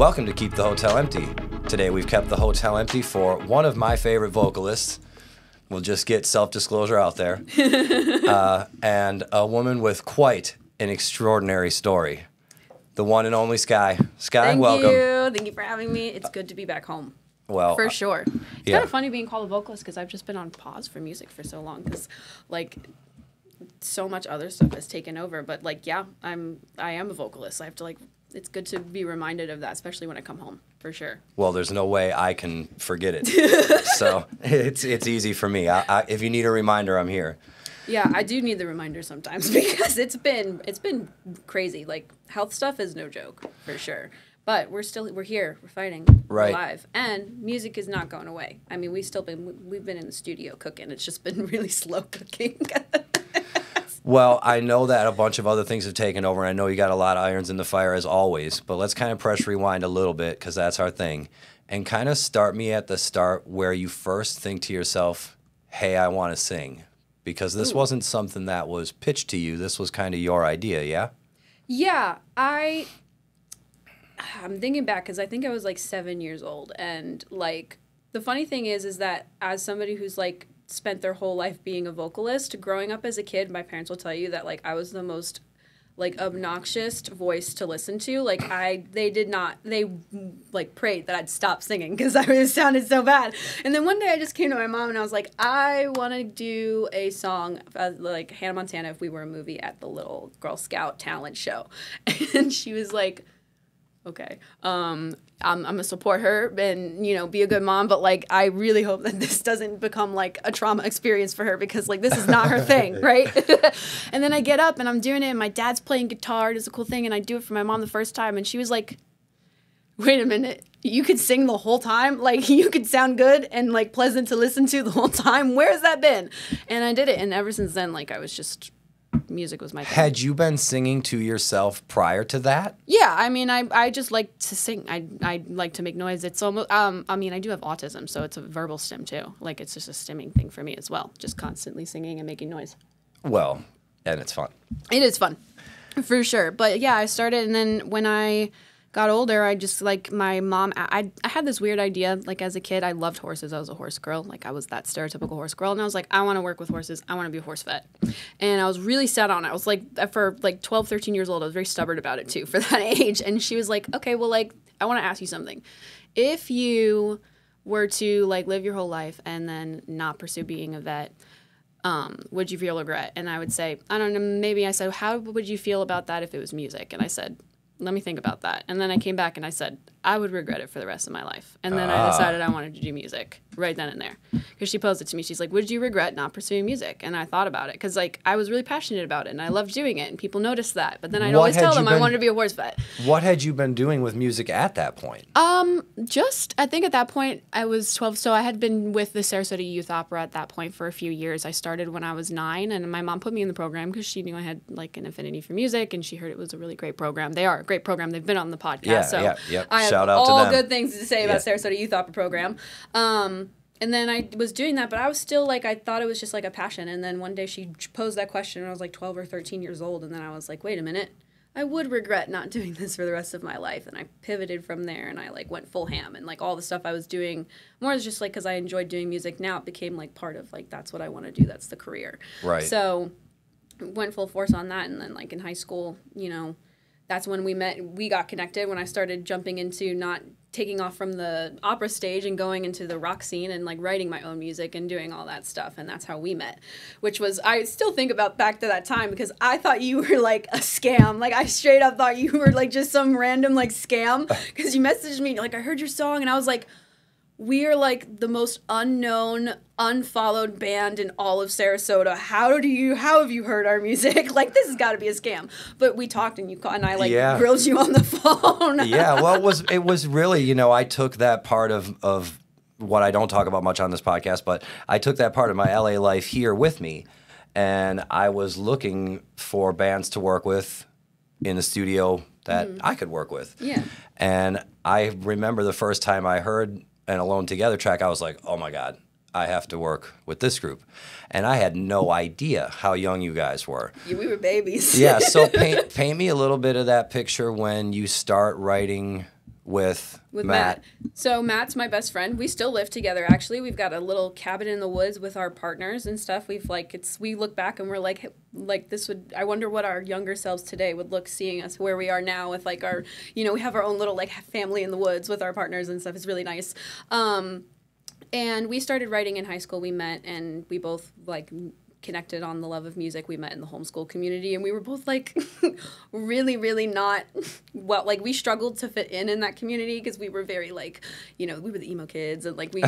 Welcome to Keep the Hotel Empty. Today we've kept the hotel empty for one of my favorite vocalists. We'll just get self-disclosure out there. And a woman with quite an extraordinary story. The one and only Sky. Sky, welcome. Thank you for having me. It's good to be back home. Well, for sure. It's kind of funny being called a vocalist because I've just been on pause for music for so long because, like, so much other stuff has taken over. But, like, yeah, I am a vocalist. I have to, like, it's good to be reminded of that, especially when I come home, for sure. Well, there's no way I can forget it. So it's easy for me. If you need a reminder, I'm here. Yeah, I do need the reminder sometimes because it's been crazy. Like, health stuff is no joke, for sure. But we're here, we're fighting, right. We're alive, and music is not going away. I mean, we've been in the studio cooking. It's just been really slow cooking. Well, I know that a bunch of other things have taken over, and I know you got a lot of irons in the fire as always, but let's kind of press rewind a little bit because that's our thing, and kind of start me at the start where you first think to yourself, hey, I want to sing, because this wasn't something that was pitched to you. This was kind of your idea, yeah? Yeah, I'm thinking back because I think I was like 7 years old, and like the funny thing is that as somebody who's like spent their whole life being a vocalist, growing up as a kid, my parents will tell you that like I was the most like obnoxious voice to listen to. Like they like prayed that I'd stop singing because it sounded so bad. And then one day I just came to my mom and I was like, I want to do a song like Hannah Montana if we were a movie at the little Girl Scout talent show. And she was like, okay, I'm gonna support her and, you know, be a good mom, but like I really hope that this doesn't become like a trauma experience for her because like this is not her thing, right? And then I get up and I'm doing it and my dad's playing guitar. It's a cool thing, and I do it for my mom the first time and she was like, wait a minute, you could sing the whole time? Like you could sound good and like pleasant to listen to the whole time? Where's that been? And I did it, and ever since then, like I was just... music was my thing. Had you been singing to yourself prior to that? Yeah, I mean, I just like to sing. I like to make noise. It's almost, I mean, I do have autism, so it's a verbal stim too. Like, it's just a stimming thing for me as well. Just constantly singing and making noise. Well, and it's fun. It is fun, for sure. But yeah, I started, and then when I got older, I just, like, my mom, I had this weird idea, like, as a kid, I loved horses. I was a horse girl. Like, I was that stereotypical horse girl, and I was like, I want to work with horses. I want to be a horse vet. And I was really set on it. I was, like, for, like, 12, 13 years old, I was very stubborn about it, too, for that age. And she was like, okay, well, like, I want to ask you something. If you were to, like, live your whole life and then not pursue being a vet, would you feel regret? And I would say, I don't know, maybe. I said, how would you feel about that if it was music? And I said, let me think about that. And then I came back and I said, I would regret it for the rest of my life. And then I decided I wanted to do music right then and there. Because she posed it to me. She's like, would you regret not pursuing music? And I thought about it. Because, like, I was really passionate about it. And I loved doing it. And people noticed that. But then I'd always tell them I wanted to be a horse vet. What had you been doing with music at that point? I think at that point, I was 12. So I had been with the Sarasota Youth Opera at that point for a few years. I started when I was 9. And my mom put me in the program because she knew I had, like, an affinity for music. And she heard it was a really great program. They are a great program. They've been on the podcast. Yeah. I Shout have out to all them. good things to say about Sarasota Youth Opera program. And then I was doing that, but I was still, like, I thought it was just, like, a passion. And then one day she posed that question, and I was, like, 12 or 13 years old. And then I was like, wait a minute. I would regret not doing this for the rest of my life. And I pivoted from there, and I, like, went full ham. And, like, all the stuff I was doing more is just, like, because I enjoyed doing music. Now it became, like, part of, like, that's what I want to do. That's the career. Right. So went full force on that. And then, like, in high school, you know, that's when we met. We got connected when I started jumping into not taking off from the opera stage and going into the rock scene and, like, writing my own music and doing all that stuff. And that's how we met, which was, I still think about back to that time because I thought you were, like, a scam. Like, I straight up thought you were, like, just some random, like, scam because you messaged me, like, I heard your song, and I was like, we are, like, the most unknown, unfollowed band in all of Sarasota. How have you heard our music? Like, this has got to be a scam. But we talked, and I grilled you on the phone. Yeah, well, it was really, you know, I took that part of what I don't talk about much on this podcast, but I took that part of my LA life here with me, and I was looking for bands to work with in the studio that I could work with. Yeah. And I remember the first time I heard an Alone Together track, I was like, oh my God, I have to work with this group. And I had no idea how young you guys were. Yeah, we were babies. Yeah, so paint me a little bit of that picture when you start writing with with Matt. So Matt's my best friend. We still live together. Actually, we've got a little cabin in the woods with our partners and stuff. We look back and we're like this would. I wonder what our younger selves today would look seeing us where we are now with like our, we have our own little like family in the woods with our partners and stuff. It's really nice. And we started writing in high school. We met and we both like connected on the love of music. We met in the homeschool community and we were both like really, really not well, like we struggled to fit in that community because we were very like, we were the emo kids and like we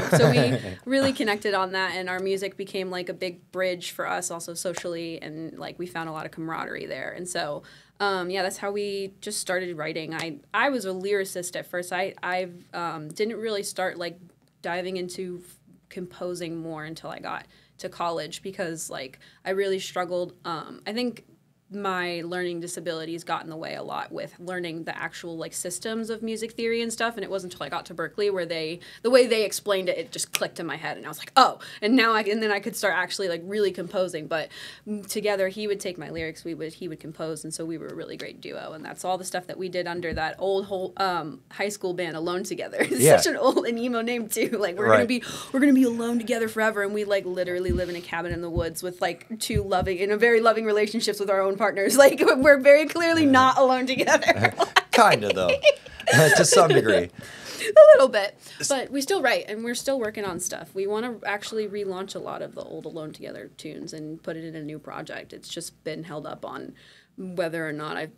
really connected on that, and our music became like a big bridge for us also socially, and like we found a lot of camaraderie there. And so that's how we just started writing. I was a lyricist at first. I didn't really start like diving into composing more until I got to college because like I really struggled. I think my learning disabilities got in the way a lot with learning the actual like systems of music theory and stuff, and it wasn't until I got to Berklee where the way they explained it just clicked in my head, and I was like, oh, and then I could start actually like really composing. But together he would take my lyrics, he would compose, and so we were a really great duo, and that's all the stuff that we did under that old high school band Alone Together. It's such an old and emo name too. Like we're gonna be alone together forever, and we like literally live in a cabin in the woods with like very loving relationships with our own partners. Like we're very clearly not alone together. Kinda though, to some degree. A little bit, but we still write and we're still working on stuff. We want to actually relaunch a lot of the old Alone Together tunes and put it in a new project. It's just been held up on whether or not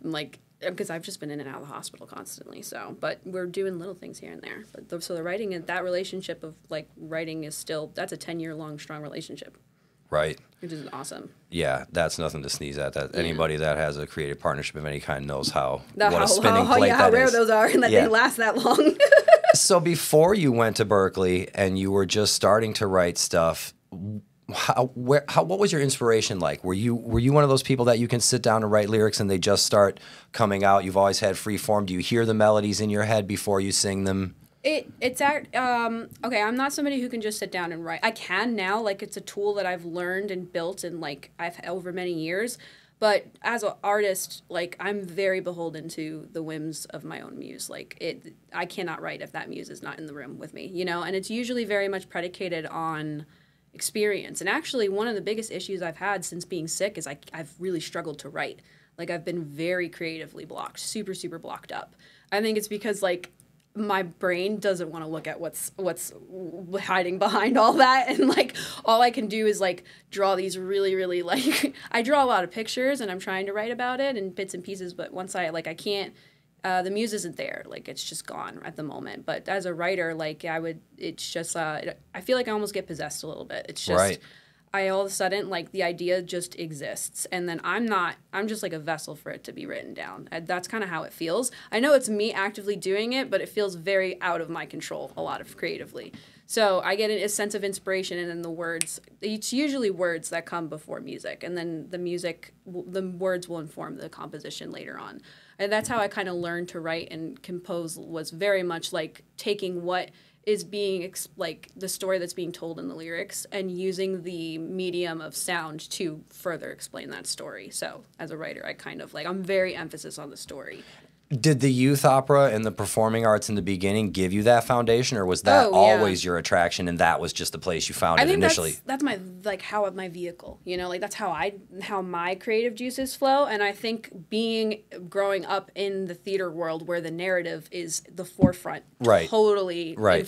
because I've just been in and out of the hospital constantly. So, but we're doing little things here and there. But so the writing and that relationship of like writing is that's a 10-year long strong relationship. Right. Which is awesome. Yeah, that's nothing to sneeze at. That anybody that has a creative partnership of any kind knows what a spinning plate that is. How rare those are and that they last that long. So before you went to Berklee and you were just starting to write stuff, what was your inspiration like? Were you one of those people that you can sit down and write lyrics and they just start coming out? You've always had free form. Do you hear the melodies in your head before you sing them? Okay, I'm not somebody who can just sit down and write. I can now, like it's a tool that I've learned and built and like I've over many years. But as an artist, like I'm very beholden to the whims of my own muse. Like I cannot write if that muse is not in the room with me, and it's usually very much predicated on experience. And actually one of the biggest issues I've had since being sick is I've really struggled to write. Like I've been very creatively blocked, super, super blocked up. I think it's because like my brain doesn't want to look at what's hiding behind all that, and like all I can do is like draw these really, really like I draw a lot of pictures and I'm trying to write about it in bits and pieces, but once I can't the muse isn't there, like it's just gone at the moment. But as a writer, like it's just I feel like I almost get possessed a little bit. It's just right. I all of a sudden, like, the idea just exists, and then I'm just like a vessel for it to be written down. That's kind of how it feels. I know it's me actively doing it, but it feels very out of my control a lot of creatively. So I get a sense of inspiration, and then the words, it's usually words that come before music, and then the words will inform the composition later on. And that's how I kind of learned to write and compose, was very much like taking what is being like the story that's being told in the lyrics and using the medium of sound to further explain that story. So as a writer, I'm very emphasis on the story. Did the youth opera and the performing arts in the beginning give you that foundation, or was that always your attraction and that was just the place you found it initially? That's my my vehicle, that's how my creative juices flow. And I think growing up in the theater world where the narrative is the forefront, right, totally right,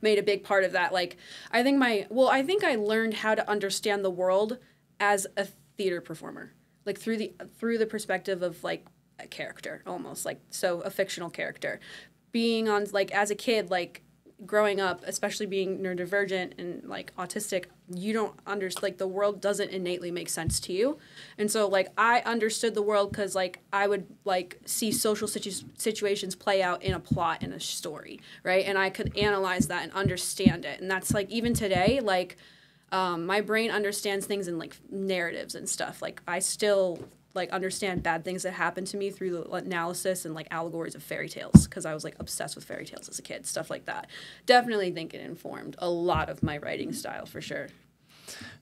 made a big part of that. Like I think I learned how to understand the world as a theater performer, like through the perspective of like a character, almost a fictional character, being on as a kid, growing up, especially being neurodivergent and autistic, you don't understand, the world doesn't innately make sense to you. And so I understood the world because I would see social situations play out in a plot in a story, right? And I could analyze that and understand it. And that's even today, my brain understands things in narratives and stuff. I still understand bad things that happen to me through the analysis and allegories of fairy tales, because I was obsessed with fairy tales as a kid, stuff like that. Definitely think it informed a lot of my writing style for sure.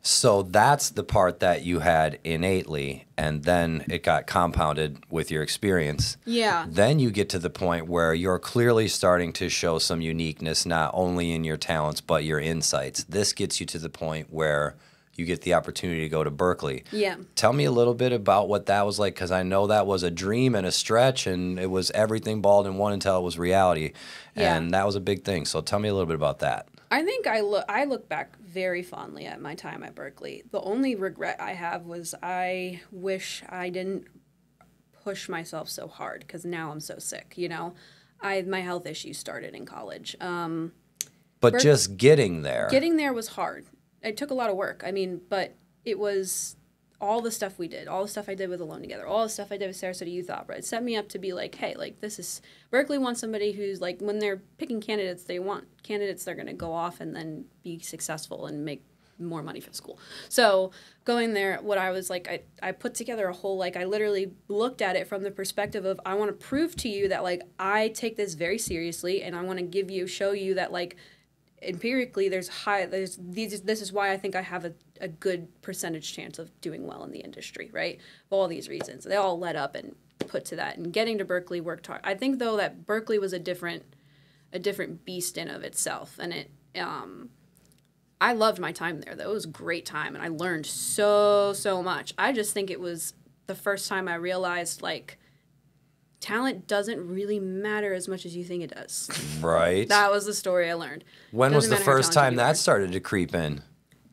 So that's the part that you had innately, and then it got compounded with your experience. Yeah. Then you get to the point where you're clearly starting to show some uniqueness, not only in your talents, but your insights. This gets you to the point where you get the opportunity to go to Berklee. Yeah. Tell me a little bit about what that was like, because I know that was a dream and a stretch, and it was everything balled in one until it was reality. Yeah. And that was a big thing. So tell me a little bit about that. I think I look back very fondly at my time at Berklee. The only regret I have was I wish I didn't push myself so hard, because now I'm so sick, you know? My health issues started in college. But just getting there. Getting there was hard. It took a lot of work. I mean, but it was all the stuff we did, all the stuff I did with Alone Together, all the stuff I did with Sarasota Youth Opera. It set me up to be like, hey, like, this is, Berklee wants somebody who's like, when they're picking candidates, they want candidates that are going to go off and then be successful and make more money for the school. So going there, what I was like, I put together a whole, like, I literally looked at it from the perspective of, I want to prove to you that, like, I take this very seriously, and I want to show you that, like, empirically this is why I think I have a good percentage chance of doing well in the industry, right? For all these reasons. They all led up and put to that. And getting to Berklee worked hard. I think, though, that Berklee was a different beast in of itself. And I loved my time there, though. It was a great time, and I learned so much. I just think it was the first time I realized, like, talent doesn't really matter as much as you think it does. Right. That was the story I learned. When was the first time that started to creep in?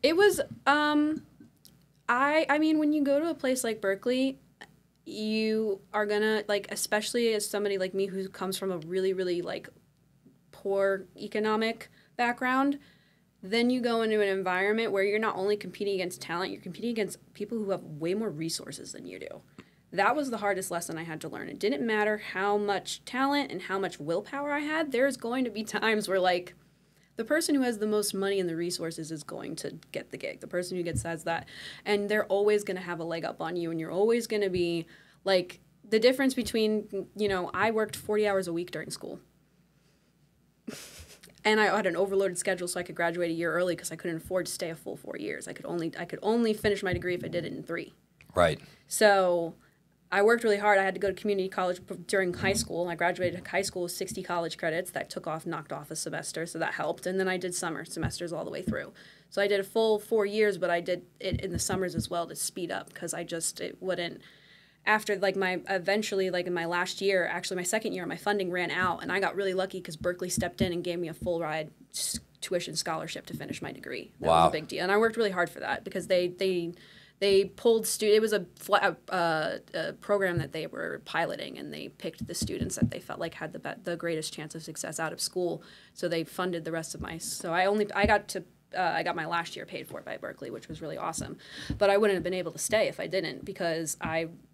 It was, I mean, when you go to a place like Berklee, you are gonna, like, especially as somebody like me who comes from a really, really, like, poor economic background, then you go into an environment where you're not only competing against talent, you're competing against people who have way more resources than you do. That was the hardest lesson I had to learn. It didn't matter how much talent and how much willpower I had. There's going to be times where, like, the person who has the most money and the resources is going to get the gig. The person who has that. And they're always going to have a leg up on you, and you're always going to be, like, the difference between, you know, I worked 40 hours a week during school. And I had an overloaded schedule so I could graduate a year early because I couldn't afford to stay a full 4 years. I could only finish my degree if I did it in 3. Right. So I worked really hard. I had to go to community college during high school. I graduated high school with 60 college credits. That knocked off a semester, so that helped. And then I did summer semesters all the way through. So I did a full 4 years, but I did it in the summers as well to speed up, because it wouldn't. After, like, eventually, like, in my last year, actually my second year, my funding ran out, and I got really lucky because Berklee stepped in and gave me a full ride tuition scholarship to finish my degree. That was a big deal. And I worked really hard for that, because they pulled it was a program that they were piloting, and they picked the students that they felt like had the greatest chance of success out of school. So they funded the rest of I got my last year paid for by Berklee, which was really awesome. But I wouldn't have been able to stay if I didn't, because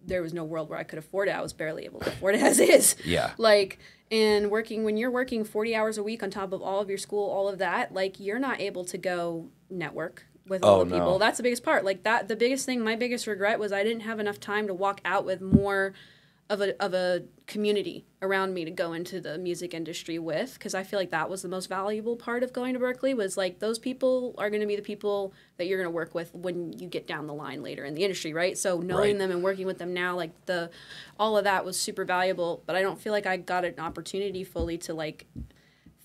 there was no world where I could afford it. I was barely able to afford it as is. Yeah. Like, and when you're working 40 hours a week on top of all of your school, all of that, like, you're not able to go network with all the people. No. That's the biggest part. Like, the biggest thing, my biggest regret was I didn't have enough time to walk out with more of a community around me to go into the music industry with, because I feel like that was the most valuable part of going to Berklee, was, like, those people are going to be the people that you're going to work with when you get down the line later in the industry, right? So knowing them and working with them now, like, all of that was super valuable, but I don't feel like I got an opportunity fully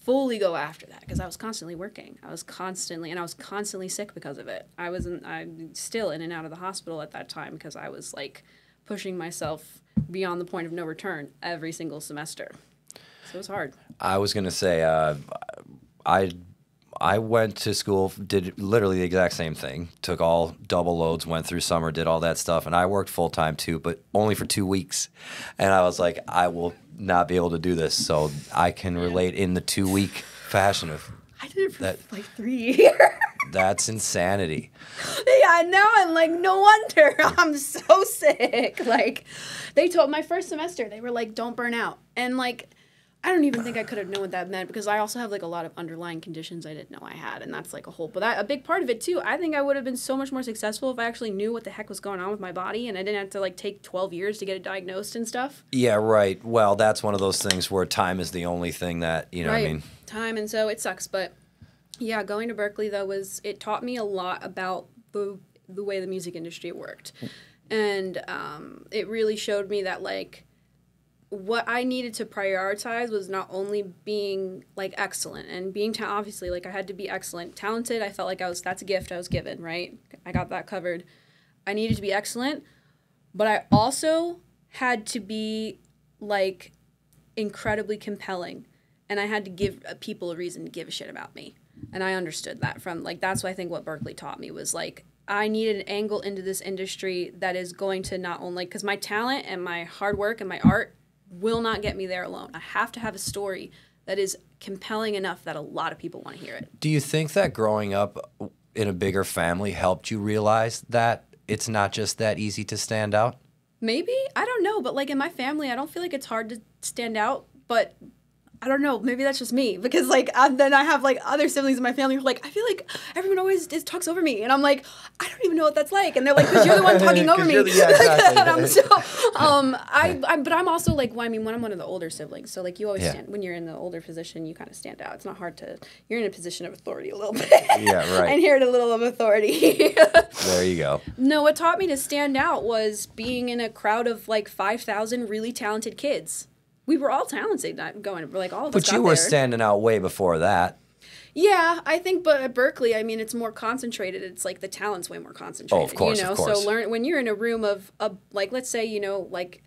fully go after that, because I was constantly working. I was constantly sick because of it. I'm still in and out of the hospital at that time because I was, like, pushing myself beyond the point of no return every single semester. So it was hard. I was going to say, I went to school, did literally the exact same thing, took all double loads, went through summer, did all that stuff, and I worked full-time too, but only for 2 weeks. And I was like, I will not be able to do this, so I can relate in the 2-week fashion of I did it for like 3 years. That's insanity. Yeah, now I'm like, no wonder I'm so sick. Like, they told my first semester, they were like, don't burn out. And, like, I don't even think I could have known what that meant, because I also have, like, a lot of underlying conditions I didn't know I had, and that's, like, a big part of it, too. I think I would have been so much more successful if I actually knew what the heck was going on with my body, and I didn't have to, like, take 12 years to get it diagnosed and stuff. Yeah, right. Well, that's one of those things where time is the only thing that, you know what I mean? Time, and so it sucks, but Yeah, going to Berklee, though, it taught me a lot about the way the music industry worked. And it really showed me that, like, what I needed to prioritize was not only being, like, excellent and being, obviously, like, I had to be excellent. Talented, I felt like that's a gift I was given, right? I got that covered. I needed to be excellent, but I also had to be, like, incredibly compelling. And I had to give people a reason to give a shit about me. And I understood that from, like, that's what I think what Berklee taught me was, like, I needed an angle into this industry that is going to not only, because my talent and my hard work and my art will not get me there alone. I have to have a story that is compelling enough that a lot of people want to hear it. Do you think that growing up in a bigger family helped you realize that it's not just that easy to stand out? Maybe. I don't know. But, like, in my family, I don't feel like it's hard to stand out. But I don't know. Maybe that's just me. Because, like, then I have, like, other siblings in my family who are like, I feel like everyone always talks over me. And I'm like, I don't even know what that's like. And they're like, because you're the one talking over me. Yeah, exactly. But I'm also, like, well, I mean, when I'm one of the older siblings. So, like, you always stand, when you're in the older position, you kind of stand out. It's not hard to, you're in a position of authority a little bit. Yeah, right. I inherit a little of authority. There you go. No, what taught me to stand out was being in a crowd of, like, 5,000 really talented kids. We were all talented, like, all of us. But you were standing out way before that. Yeah, I think, but at Berklee, I mean, it's more concentrated. It's like the talent's way more concentrated. Oh, of course, you know? of course. So when you're in a room of like, let's say, you know, like,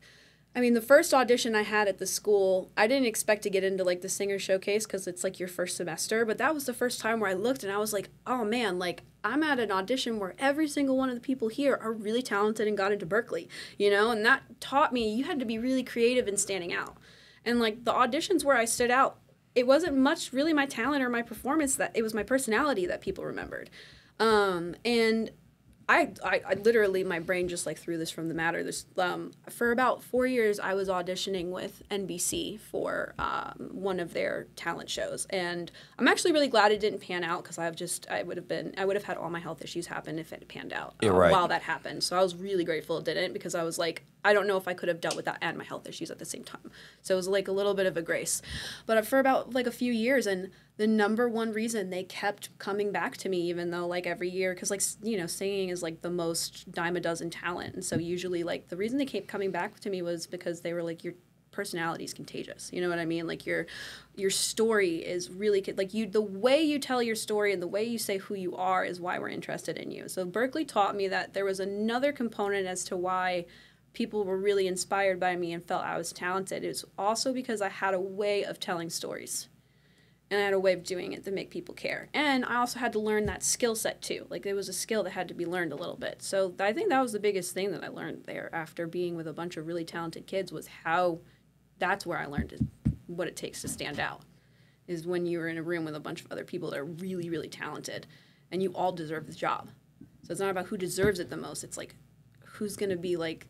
I mean, the first audition I had at the school, I didn't expect to get into, like, the singer showcase because it's, like, your first semester. But that was the first time where I looked and I was like, oh, man, like, I'm at an audition where every single one of the people here are really talented and got into Berklee, you know? And that taught me you had to be really creative in standing out. And, like, the auditions where I stood out, it wasn't much really my talent or my performance, that it was my personality that people remembered. And I literally, my brain just, like, threw this from the matter. For about 4 years, I was auditioning with NBC for one of their talent shows. And I'm actually really glad it didn't pan out because I would have had all my health issues happen if it panned out while that happened. So I was really grateful it didn't because I was like, I don't know if I could have dealt with that and my health issues at the same time. So it was, like, a little bit of a grace. But for about, like, a few years, and the number one reason they kept coming back to me, even though, like, every year, because, like, you know, singing is, like, the most dime a dozen talent. And so usually, like, the reason they kept coming back to me was because they were like, your personality is contagious. You know what I mean? Like, your story is really, like, the way you tell your story and the way you say who you are is why we're interested in you. So Berklee taught me that there was another component as to why people were really inspired by me and felt I was talented. It was also because I had a way of telling stories. And I had a way of doing it to make people care. And I also had to learn that skill set, too. Like, there was a skill that had to be learned a little bit. So I think that was the biggest thing that I learned there after being with a bunch of really talented kids was that's where I learned what it takes to stand out, is when you're in a room with a bunch of other people that are really, really talented, and you all deserve the job. So it's not about who deserves it the most. It's, like, who's going to be, like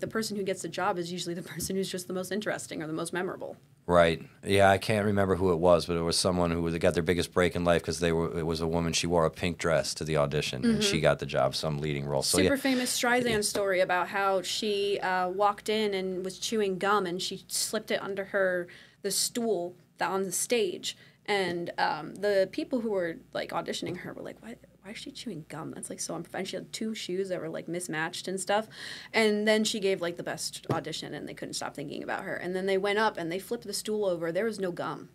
the person who gets the job is usually the person who's just the most interesting or the most memorable. Right. Yeah, I can't remember who it was, but it was someone who got their biggest break in life because it was a woman. She wore a pink dress to the audition, and she got the job, some leading role. So, Super famous Streisand story about how she walked in and was chewing gum, and she slipped it under the stool on the stage. And the people who were, like, auditioning her were like, why is she chewing gum? That's, like, so unprofessional. She had 2 shoes that were, like, mismatched and stuff. And then she gave, like, the best audition, and they couldn't stop thinking about her. And then they went up, and they flipped the stool over. There was no gum.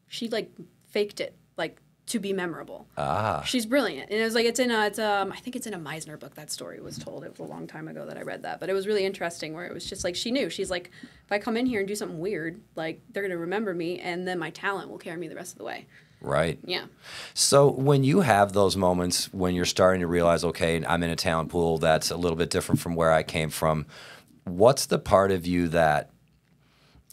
She, like, faked it, like, to be memorable. She's brilliant. And it was, like, I think it's in a Meisner book, that story was told. It was a long time ago that I read that. But it was really interesting where it was just, like, she knew. She's like, if I come in here and do something weird, like, they're going to remember me, and then my talent will carry me the rest of the way. Right. Yeah. So when you have those moments when you're starting to realize, okay, I'm in a talent pool that's a little bit different from where I came from, what's the part of you that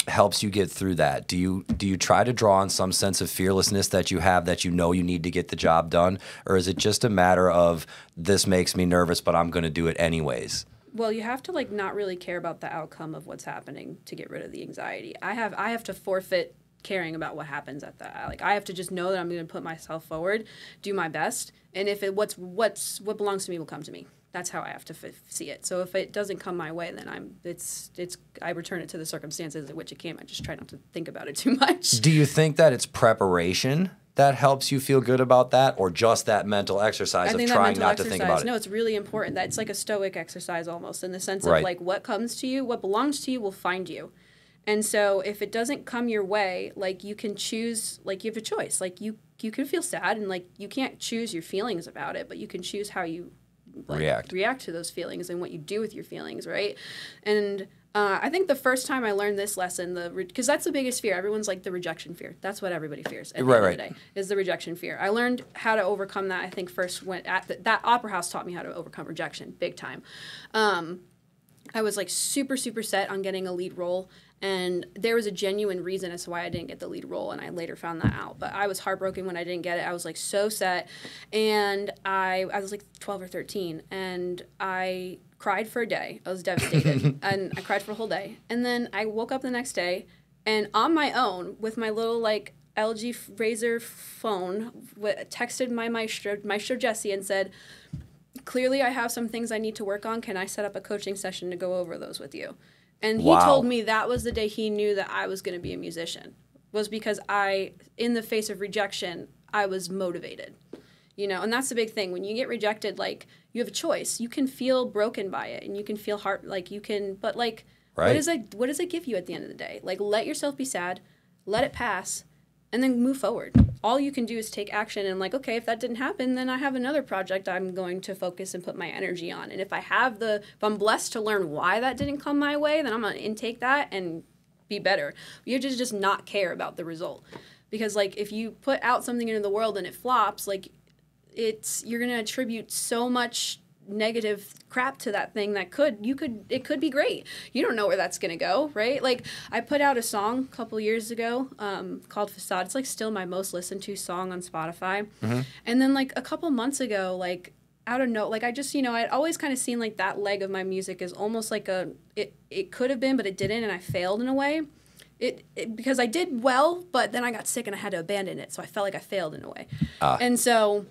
helps you get through that? Do you try to draw on some sense of fearlessness that you have that you know you need to get the job done? Or is it just a matter of this makes me nervous, but I'm going to do it anyways? Well, you have to, like, not really care about the outcome of what's happening to get rid of the anxiety. I have to forfeit caring about what happens at that. Like, I have to just know that I'm going to put myself forward, do my best, and if what belongs to me will come to me. That's how I have to see it. So if it doesn't come my way, then I return it to the circumstances in which it came. I just try not to think about it too much. Do you think that it's preparation that helps you feel good about that, or just that mental exercise of trying not to think about it? No, it's really important. That's like a stoic exercise almost, in the sense of Right. like what comes to you, what belongs to you will find you. And so if it doesn't come your way, like you can choose, like you have a choice. Like you can feel sad, and like you can't choose your feelings about it, but you can choose how you react to those feelings and what you do with your feelings, right? And I think the first time I learned this lesson, because that's the biggest fear. Everyone's like the rejection fear. That's what everybody fears at the end of the day, is the rejection fear. I learned how to overcome that, I think, first when that opera house taught me how to overcome rejection, big time. I was like super, super set on getting a lead role. And there was a genuine reason as to why I didn't get the lead role, and I later found that out. But I was heartbroken when I didn't get it. I was like so set, and I was like 12 or 13, and I cried for a day. I was devastated, and I cried for a whole day. And then I woke up the next day, and on my own, with my little like LG Razr phone, texted my maestro Jesse and said, "Clearly, I have some things I need to work on. Can I set up a coaching session to go over those with you?" And he told me that was the day he knew that I was going to be a musician, was because in the face of rejection, I was motivated, you know, and that's the big thing. When you get rejected, like, you have a choice. You can feel broken by it, and you can feel but like, what does it give you at the end of the day? Like, let yourself be sad, let it pass, and then move forward. All you can do is take action and like, okay, if that didn't happen, then I have another project I'm going to focus and put my energy on. And if I'm blessed to learn why that didn't come my way, then I'm going to intake that and be better. You have to just not care about the result. Because like, if you put out something into the world and it flops, like you're going to attribute so much negative crap to that thing that it could be great. You don't know where that's gonna go, right? Like, I put out a song a couple years ago called Facade. It's like still my most listened to song on Spotify. Mm-hmm. And then like a couple months ago, like out of like I just, you know, I'd always kind of seen like that leg of my music as almost like it could have been, but it didn't, and I failed in a way. Because I did well, but then I got sick and I had to abandon it, so I felt like I failed in a way. And so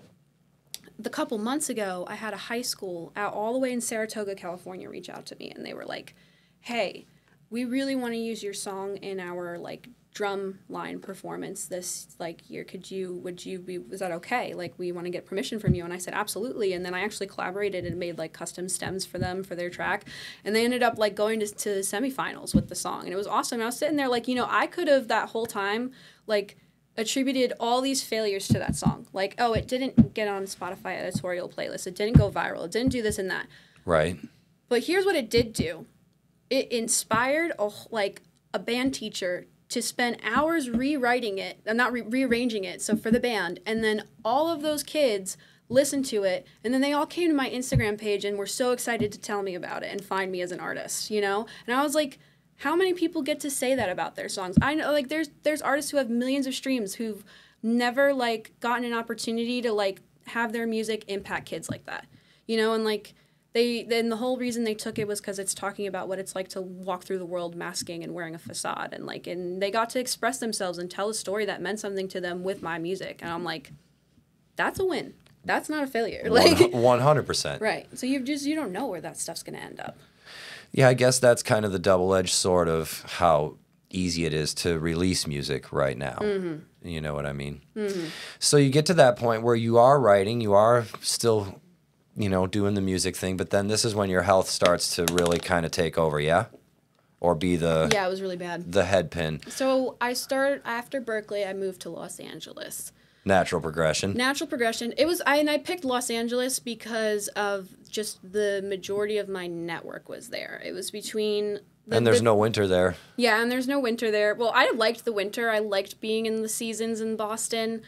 the couple months ago, I had a high school out all the way in Saratoga, California, reach out to me, and they were like, "Hey, we really want to use your song in our like drum line performance this like year. Was that okay? Like, we want to get permission from you." And I said, "Absolutely." And then I actually collaborated and made like custom stems for them for their track, and they ended up like going to semifinals with the song, and it was awesome. I was sitting there like, you know, I could have that whole time like attributed all these failures to that song. Like, oh, it didn't get on Spotify editorial playlist. It didn't go viral. It didn't do this and that. Right. But here's what it did do. It inspired a band teacher to spend hours rewriting it, not rearranging it, so for the band. And then all of those kids listened to it, and then they all came to my Instagram page and were so excited to tell me about it and find me as an artist, you know? And I was like, how many people get to say that about their songs? I know, like, there's artists who have millions of streams who've never, like, gotten an opportunity to, like, have their music impact kids like that, you know? And, like, then the whole reason they took it was because it's talking about what it's like to walk through the world masking and wearing a facade. And, like, and they got to express themselves and tell a story that meant something to them with my music. And I'm like, that's a win. That's not a failure. Like 100%. Right. So you don't know where that stuff's going to end up. Yeah, I guess that's kind of the double-edged sword of how easy it is to release music right now. Mm-hmm. You know what I mean? Mm-hmm. So you get to that point where you are writing, you are still, you know, doing the music thing, but then this is when your health starts to really kind of take over, yeah? Or be the... Yeah, it was really bad. The head pin. So after Berklee, I moved to Los Angeles. Natural progression. I picked Los Angeles because of just the majority of my network was there. It was between... And there's no winter there. Yeah, and there's no winter there. Well, I liked the winter. I liked being in the seasons in Boston.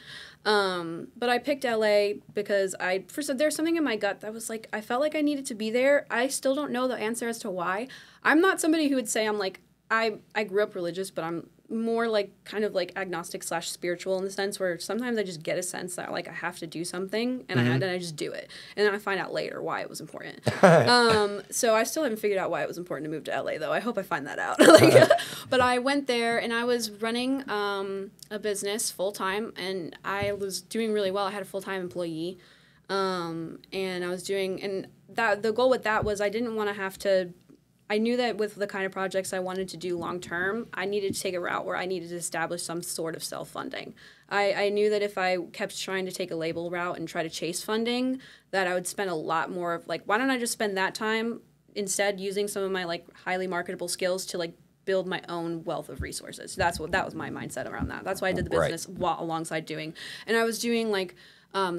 But I picked LA because there's something in my gut that was like, I felt like I needed to be there. I still don't know the answer as to why. I'm not somebody who would say I'm like, I grew up religious, but I'm more like kind of like agnostic / spiritual in the sense where sometimes I just get a sense that like I have to do something and mm-hmm. I just do it. And then I find out later why it was important. So I still haven't figured out why it was important to move to LA though. I hope I find that out. But I went there and I was running a business full time and I was doing really well. I had a full-time employee. And I was doing, and that the goal with that was I didn't want to have to I knew that with the kind of projects I wanted to do long term, I needed to take a route where I needed to establish some sort of self-funding. I knew that if I kept trying to take a label route and try to chase funding, that I would spend a lot more of like, why don't I just spend that time instead using some of my like highly marketable skills to like build my own wealth of resources. That was my mindset around that. That's why I did the business alongside doing. And I was doing like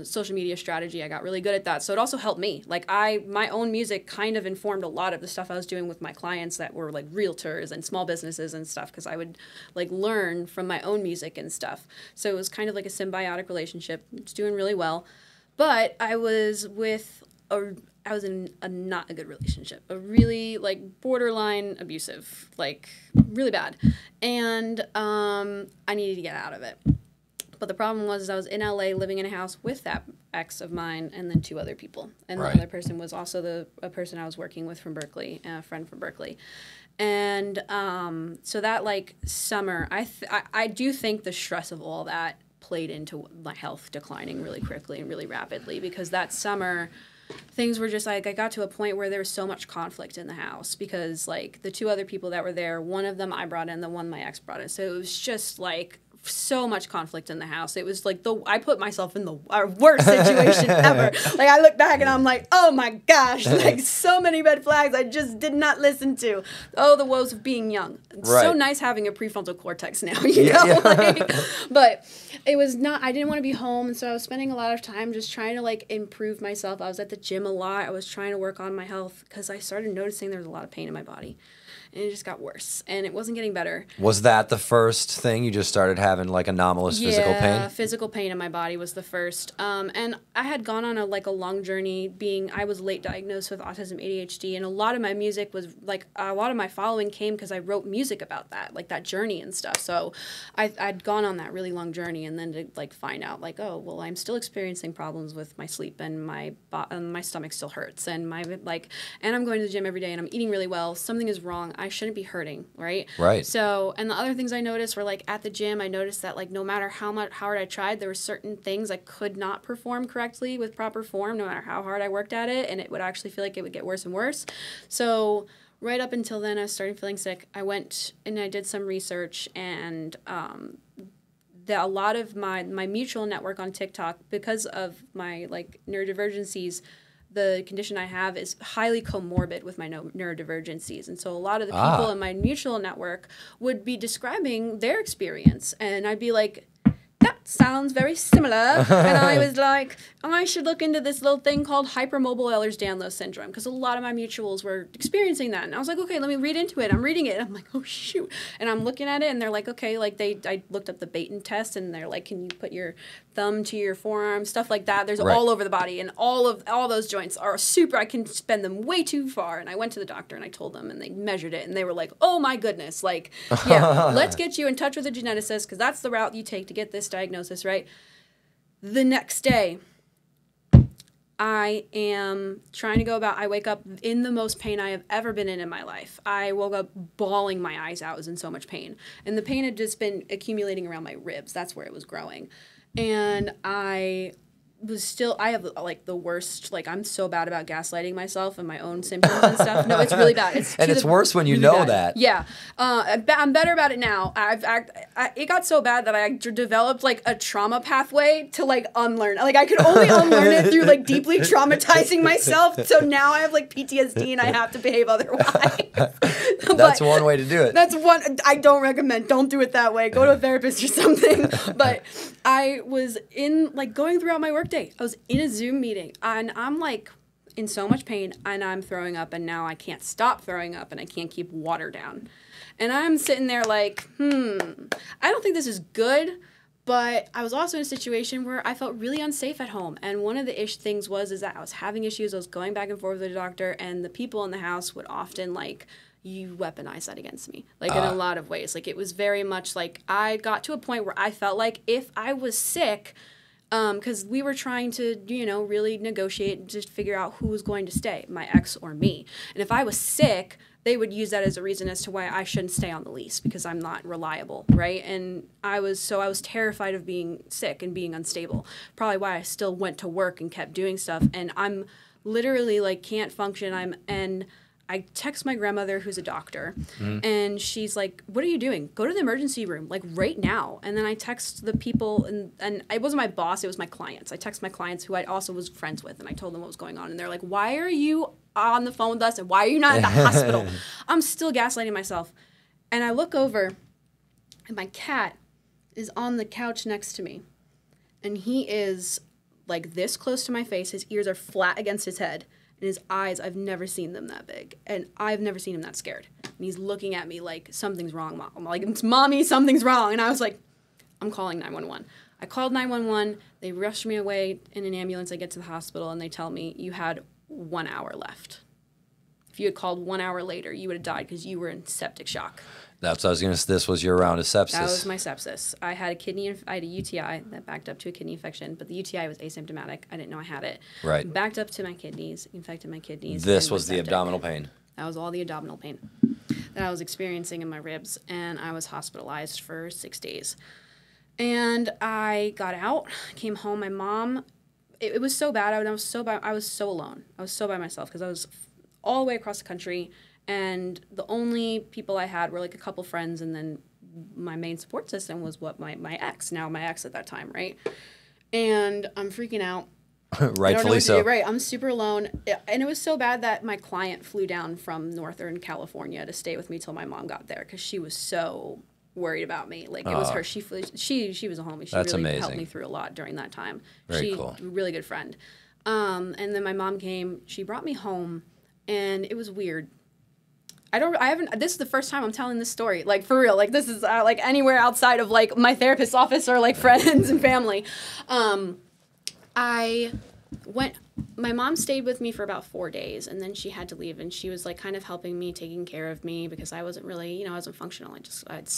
social media strategy. I got really good at that. So it also helped me. Like my own music kind of informed a lot of the stuff I was doing with my clients that were like realtors and small businesses and stuff, because I would like learn from my own music and stuff. So it was kind of like a symbiotic relationship. It's doing really well. But I was in a not a good relationship, a really like borderline abusive, like really bad. And I needed to get out of it. But the problem was I was in LA living in a house with that ex of mine and then 2 other people. And the other person was also a person I was working with from Berklee, a friend from Berklee. And so that like summer, I do think the stress of all that played into my health declining really quickly and really rapidly, because that summer things were just like, I got to a point where there was so much conflict in the house because like the 2 other people that were there, one of them I brought in, the one my ex brought in. So it was just like so much conflict in the house. It was like I put myself in the worst situation ever. Like I look back and I'm like, oh my gosh, like so many red flags I just did not listen to. Oh, the woes of being young. It's so nice having a prefrontal cortex now, you know? Like, but it was not, I didn't want to be home, and so I was spending a lot of time just trying to like improve myself. I was at the gym a lot. I was trying to work on my health because I started noticing there was a lot of pain in my body. And it just got worse, and it wasn't getting better. Was that the first thing? You just started having like anomalous physical pain? Yeah, physical pain in my body was the first. And I had gone on a long journey I was late diagnosed with autism ADHD, and a lot of my music was like, a lot of my following came because I wrote music about that, like that journey and stuff. So I'd gone on that really long journey, and then to like find out like, oh, well, I'm still experiencing problems with my sleep, and my stomach still hurts, and and I'm going to the gym every day, and I'm eating really well. Something is wrong. I shouldn't be hurting, right? Right. So, and the other things I noticed were like at the gym, I noticed that like no matter how hard I tried, there were certain things I could not perform correctly with proper form, no matter how hard I worked at it, and it would actually feel like it would get worse and worse. So right up until then, I started feeling sick. I went and I did some research, and a lot of my mutual network on TikTok, because of my like neurodivergencies, the condition I have is highly comorbid with my neurodivergencies. And so a lot of the people in my mutual network would be describing their experience. And I'd be like, that sounds very similar. And I was like, I should look into this little thing called hypermobile Ehlers-Danlos syndrome, because a lot of my mutuals were experiencing that. And I was like, okay, let me read into it. I'm reading it. And I'm like, oh, shoot. And I'm looking at it, and they're like, okay, like I looked up the Baton test, and they're like, can you put your thumb to your forearm, stuff like that. There's all over the body, and all those joints are super. I can bend them way too far. And I went to the doctor, and I told them, and they measured it, and they were like, oh, my goodness. Like, yeah, let's get you in touch with a geneticist, because that's the route you take to get this diagnosis, right? The next day, I am trying to go about, I wake up in the most pain I have ever been in my life. I woke up bawling my eyes out. I was in so much pain. And the pain had just been accumulating around my ribs. That's where it was growing. And I have like the worst, like I'm so bad about gaslighting myself and my own symptoms and stuff. No, it's really bad. It's worse when you really know that. Yeah. I'm better about it now. It got so bad that I developed like a trauma pathway to like unlearn. Like I could only unlearn it through like deeply traumatizing myself. So now I have like PTSD and I have to behave otherwise. That's one way to do it. That's one. I don't recommend. Don't do it that way. Go to a therapist or something. But I was going throughout my workday. I was in a Zoom meeting, and I'm like in so much pain, and I'm throwing up, and now I can't stop throwing up, and I can't keep water down. And I'm sitting there like, I don't think this is good. But I was also in a situation where I felt really unsafe at home. And one of the things was that I was having issues. I was going back and forth with the doctor, and the people in the house would often you weaponize that against me, in a lot of ways. Like it was very much like I got to a point where I felt like if I was sick, because we were trying to, really negotiate and just figure out who was going to stay, my ex or me. And if I was sick, they would use that as a reason as to why I shouldn't stay on the lease because I'm not reliable, right? And I was terrified of being sick and being unstable. Probably why I still went to work and kept doing stuff. And I'm literally can't function. I text my grandmother, who's a doctor, and she's like, what are you doing? Go to the emergency room, like right now. And then I text the people, and it wasn't my boss, it was my clients. I text my clients who I also was friends with, and I told them what was going on. And they're like, why are you on the phone with us? And why are you not at the hospital? I'm still gaslighting myself. And I look over, and my cat is on the couch next to me. And he is like this close to my face. His ears are flat against his head. And his eyes, I've never seen them that big. And I've never seen him that scared. And he's looking at me like, something's wrong, Mom. I'm like, it's Mommy, something's wrong. And I was like, I'm calling 911. I called 911. They rushed me away in an ambulance. I get to the hospital, and they tell me, you had 1 hour left. If you had called 1 hour later, you would have died because you were in septic shock. That's what I was going to say. This was your round of sepsis. That was my sepsis. I had a UTI that backed up to a kidney infection, but the UTI was asymptomatic. I didn't know I had it. Right. Backed up to my kidneys, infected my kidneys. This was the abdominal pain. That was all the abdominal pain that I was experiencing in my ribs, and I was hospitalized for 6 days. And I got out, came home. My mom, it was so bad. I was so alone. I was so by myself because I was all the way across the country. And the only people I had were like a couple friends, and then my main support system was my ex, now my ex at that time, right? And I'm freaking out. Rightfully so. Right, I'm super alone. And it was so bad that my client flew down from Northern California to stay with me till my mom got there because she was so worried about me. Like, it was her. She was a homie. She really amazing. Helped me through a lot during that time. Very cool. Really good friend. And then my mom came. She brought me home, and it was weird. This is the first time I'm telling this story, like, for real. Like, this is, like, anywhere outside of, like, my therapist's office or, like, friends and family. My mom stayed with me for about 4 days, and then she had to leave, and she was, like, kind of helping me, taking care of me, because I wasn't really, I wasn't functional.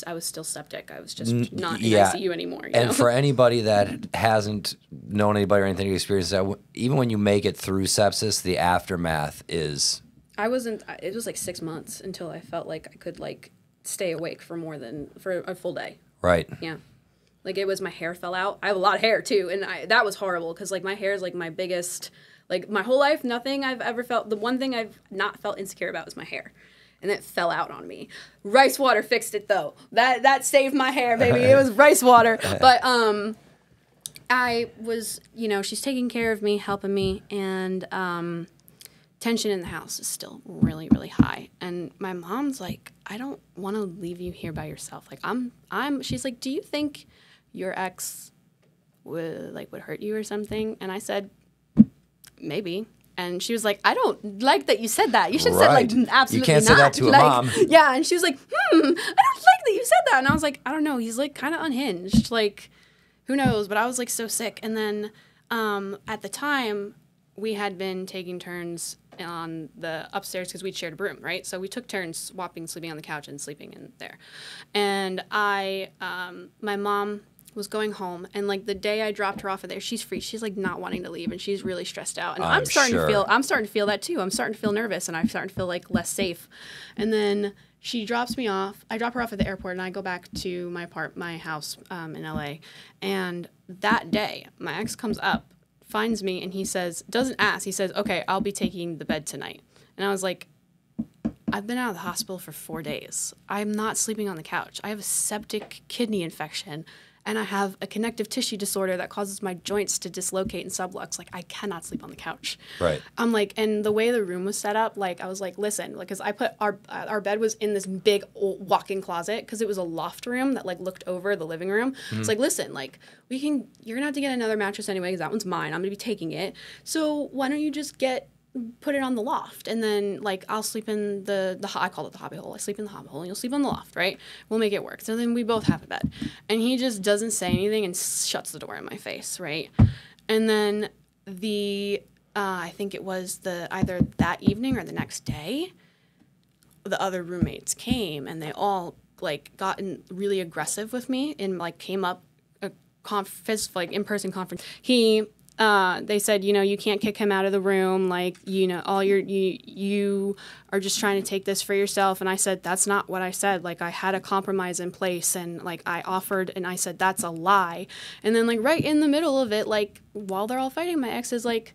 I was still septic. I was just not in ICU anymore. And for anybody that hasn't known anybody or anything to experience that, even when you make it through sepsis, the aftermath is... it was like 6 months until I felt like I could, like, stay awake for a full day. Right. Yeah. Like, it was, my hair fell out. I have a lot of hair, too, and that was horrible, because, like, my hair is, like, my biggest, like, my whole life, nothing I've ever felt, the one thing I've not felt insecure about was my hair, and it fell out on me. Rice water fixed it, though. That saved my hair, baby. It was rice water. But, I was, she's taking care of me, helping me, and, tension in the house is still really, really high. And my mom's like, I don't want to leave you here by yourself. Like, she's like, do you think your ex would hurt you or something? And I said, maybe. And she was like, I don't like that you said that. You should have said, like, absolutely not. You can't say that to a mom. Yeah, and she was like, I don't like that you said that. And I was like, I don't know. He's, like, kind of unhinged. Like, who knows? But I was, like, so sick. And then at the time, we had been taking turns on the upstairs because we'd shared a room, right? So we took turns swapping, sleeping on the couch and sleeping in there. And my mom was going home, and, like, the day I dropped her off of there, she's free. She's, like, not wanting to leave, and she's really stressed out. And I'm starting to feel that too. I'm starting to feel nervous, and I'm starting to feel, like, less safe. And then she drops me off. I drop her off at the airport, and I go back to my house in LA. And that day, my ex comes up, finds me, and he says, doesn't ask, he says, okay, I'll be taking the bed tonight. And I was like, I've been out of the hospital for 4 days. I'm not sleeping on the couch. I have a septic kidney infection, and I have a connective tissue disorder that causes my joints to dislocate and sublux. Like, I cannot sleep on the couch. Right. I'm like, and the way the room was set up, like, I was like, listen, like, because I put our bed was in this big walk-in closet because it was a loft room that, like, looked over the living room. Mm-hmm. It's like, listen, like, you're gonna have to get another mattress anyway because that one's mine. I'm gonna be taking it. So why don't you just put it on the loft, and then, like, I'll sleep in I call it the hobby hole. I sleep in the hobby hole, and you'll sleep on the loft, right? We'll make it work. So then we both have a bed. And he just doesn't say anything and shuts the door in my face, right? And then I think it was either that evening or the next day, the other roommates came, and they all, like, gotten really aggressive with me and, like, came up in-person conference. They said, you can't kick him out of the room. Like, you are just trying to take this for yourself. And I said, that's not what I said. Like, I had a compromise in place, and, like, I offered, and I said, that's a lie. And then, like, right in the middle of it, like, while they're all fighting, my ex is like,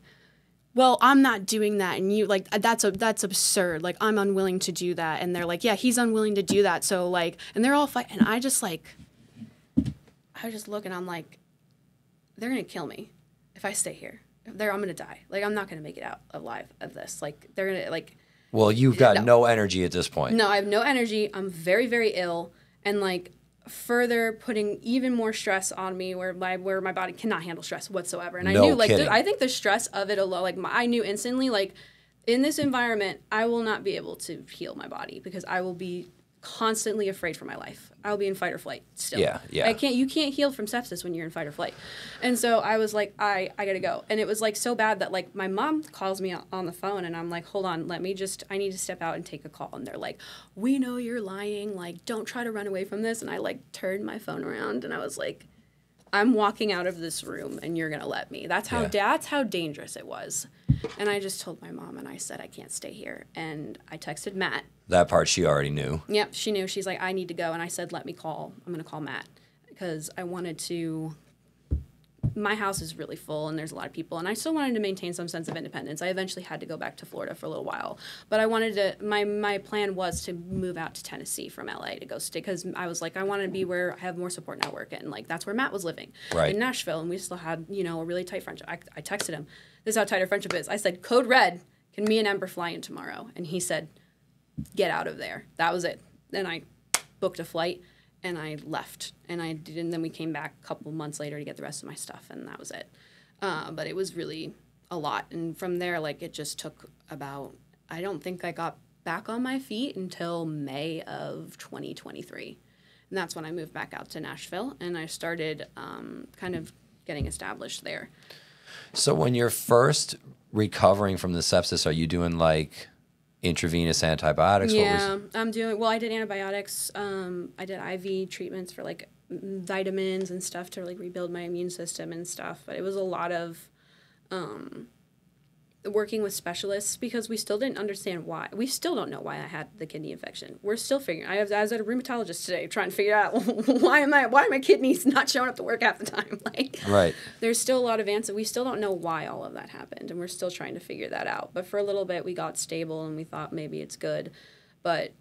well, I'm not doing that, and you, like, that's absurd. Like, I'm unwilling to do that. And they're like, yeah, he's unwilling to do that. So, like, and they're all fighting. And I just look and I'm like, they're going to kill me if I stay here. I'm going to die. Like, I'm not going to make it out alive of this. Like, they're going to, like. Well, you've got no energy at this point. No, I have no energy. I'm very, very ill. And, like, further putting even more stress on me where my body cannot handle stress whatsoever. And I knew, like, I think the stress of it alone, like, I knew instantly, like, in this environment, I will not be able to heal my body because I will be constantly afraid for my life. I'll be in fight or flight still. Yeah. You can't heal from sepsis when you're in fight or flight. And so I was like, I gotta go. And it was like so bad that like my mom calls me on the phone and I'm like, hold on, I need to step out and take a call. And they're like, we know you're lying. Like, don't try to run away from this. And I like turned my phone around and I was like, I'm walking out of this room and you're gonna let me. That's how dangerous it was. And I just told my mom and I said, I can't stay here. And I texted Matt. That part she already knew. Yep, she knew. She's like, I need to go. And I said, I'm going to call Matt because I wanted to, my house is really full and there's a lot of people. And I still wanted to maintain some sense of independence. I eventually had to go back to Florida for a little while. But I wanted to, my plan was to move out to Tennessee from LA to go stay because I was like, I want to be where I have more support network. And like, that's where Matt was living in Nashville. And we still had, a really tight friendship. I texted him. This is how tight our friendship is. I said, code red, can me and Ember fly in tomorrow? And he said, get out of there. That was it. Then I booked a flight and I left. And then we came back a couple months later to get the rest of my stuff, and that was it. But it was really a lot. And from there, like, it just took about, I don't think I got back on my feet until May of 2023. And that's when I moved back out to Nashville, and I started kind of getting established there. So when you're first recovering from the sepsis, are you doing, like, intravenous antibiotics? I'm doing, I did antibiotics. I did IV treatments for like vitamins and stuff to like rebuild my immune system and stuff. But it was a lot of working with specialists because we still didn't understand why. We still don't know why I had the kidney infection. We're still figuring. I was at a rheumatologist today trying to figure out why are my kidneys not showing up to work half the time. Like, right. There's still a lot of answers. We still don't know why all of that happened, and we're still trying to figure that out. But for a little bit, we got stable, and we thought maybe it's good. But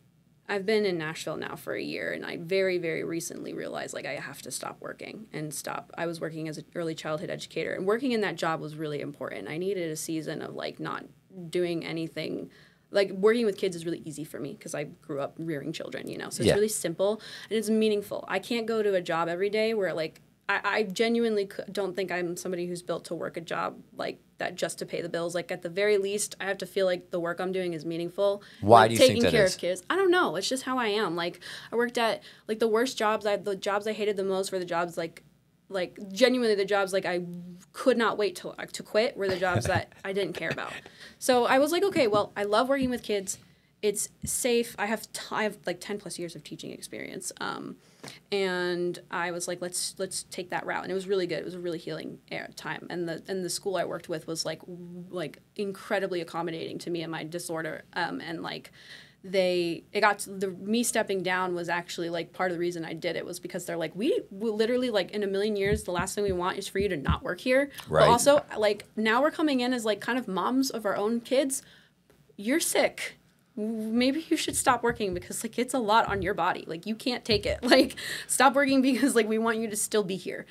I've been in Nashville now for a year, and I very, very recently realized, like, I have to stop working and stop. I was working as an early childhood educator, and working in that job was really important. I needed a season of, like, not doing anything. Like, working with kids is really easy for me because I grew up rearing children, So it's really simple, and it's meaningful. I can't go to a job every day where, like, I genuinely don't think I'm somebody who's built to work a job like that just to pay the bills. Like, at the very least, I have to feel like the work I'm doing is meaningful. Why do you think that is? Taking care of kids. I don't know. It's just how I am. Like, I worked at, like, the worst jobs. The jobs I hated the most were the jobs, like genuinely the jobs, like, I could not wait to quit were the jobs that I didn't care about. So I was like, okay, well, I love working with kids. It's safe. I have like 10 plus years of teaching experience. And I was like, let's take that route. And it was really good. It was a really healing time. And the school I worked with was like incredibly accommodating to me and my disorder. And like me stepping down was actually like part of the reason I did it was because they're like, we will literally, like, in a million years, the last thing we want is for you to not work here. Right. But also, like, now we're coming in as like kind of moms of our own kids. You're sick. Maybe you should stop working because, like, it's a lot on your body. Like, you can't take it. Like, stop working because, like, we want you to still be here,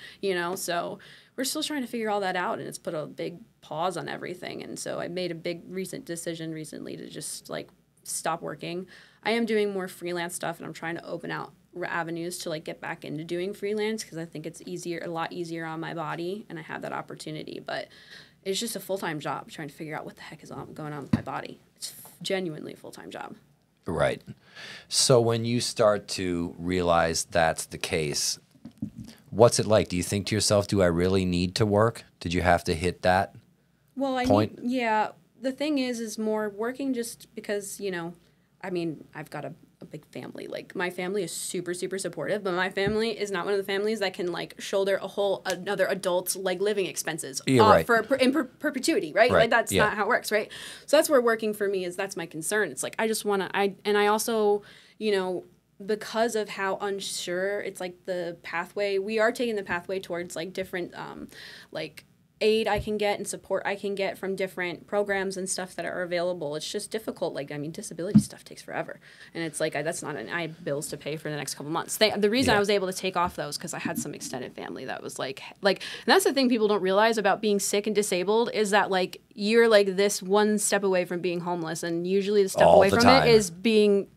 So we're still trying to figure all that out, and it's put a big pause on everything. And so I made a big decision recently to just, like, stop working. I am doing more freelance stuff, and I'm trying to open out avenues to, like, get back into doing freelance because I think it's a lot easier on my body, and I have that opportunity. But it's just a full-time job trying to figure out what the heck is going on with my body. It's genuinely a full-time job. Right. So when you start to realize that's the case, what's it like? Do you think to yourself, do I really need to work? Did you have to hit that point? The thing is more working just because, I've got a big family. Like, my family is super, super supportive, but my family is not one of the families that can, like, shoulder another adult's, like, living expenses in perpetuity, right? Like, that's not how it works, right? So that's where working for me is, that's my concern. It's like, I just want to, I also, because of how unsure it's, like, the pathway, we are taking the pathway towards, like, different, like, aid I can get and support I can get from different programs and stuff that are available. It's just difficult. Like, I mean, disability stuff takes forever. And it's like, that's not I have bills to pay for the next couple months. The reason I was able to take off those because I had some extended family that was like, and that's the thing people don't realize about being sick and disabled is that like, you're like this one step away from being homeless. And usually the step away from it is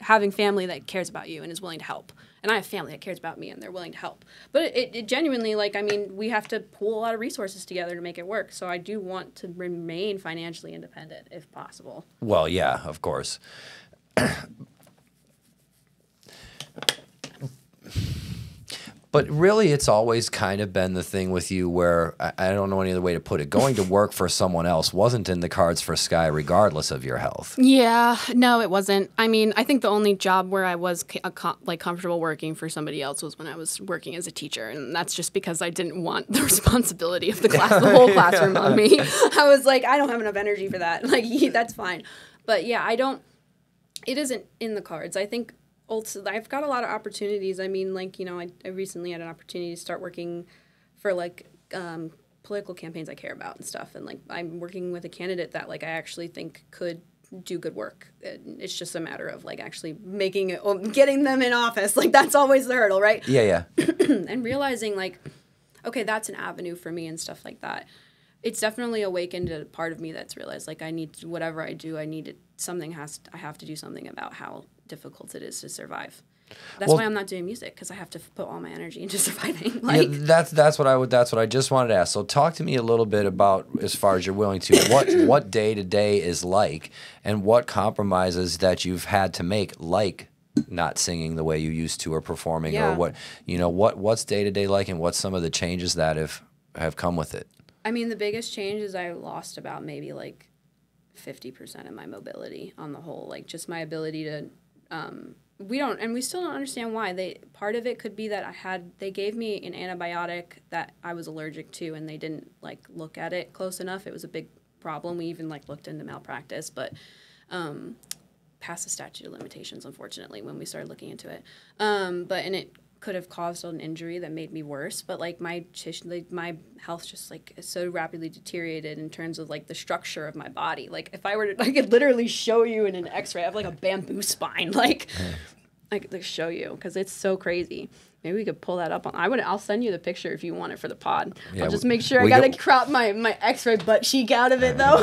having family that cares about you and is willing to help. And I have family that cares about me and they're willing to help. But it genuinely, like, I mean, we have to pool a lot of resources together to make it work. So I do want to remain financially independent if possible. Well, yeah, of course. But really, it's always kind of been the thing with you where, I don't know any other way to put it, going to work for someone else wasn't in the cards for Sky regardless of your health. Yeah, no, it wasn't. I mean, I think the only job where I was comfortable working for somebody else was when I was working as a teacher. And that's just because I didn't want the responsibility of the whole classroom on me. I was like, I don't have enough energy for that. Like, that's fine. But yeah, it isn't in the cards. I think also, I've got a lot of opportunities. I mean, like, you know, I recently had an opportunity to start working for, like, political campaigns I care about and stuff. And, like, I'm working with a candidate that, like, I actually think could do good work. It's just a matter of, like, actually getting them in office. Like, that's always the hurdle, right? Yeah. And realizing, like, okay, that's an avenue for me and stuff like that. It's definitely awakened a part of me that's realized, like, I need to, whatever I do, I have to do something about how difficult it is to survive. That's why I'm not doing music, because I have to put all my energy into surviving. Like, yeah, that's what I just wanted to ask. So talk to me a little bit about, as far as you're willing to, what day to day is like, and what compromises that you've had to make, like not singing the way you used to or performing, or what's day to day like, and what's some of the changes that have come with it. I mean, the biggest change is I lost about maybe like 50% of my mobility on the whole, like just my ability to. We still don't understand why. Part of it could be that they gave me an antibiotic that I was allergic to, and they didn't like look at it close enough. It was a big problem. We even like looked into malpractice, but past the statute of limitations, unfortunately, when we started looking into it. And it could have caused an injury that made me worse, but like my health just like is so rapidly deteriorated in terms of like the structure of my body. Like if I could literally show you in an X-ray. I have like a bamboo spine. Like I could show you because it's so crazy. Maybe we could pull that up. I'll send you the picture if you want it for the pod. Yeah, I'll just make sure I gotta crop my X-ray butt cheek out of it though.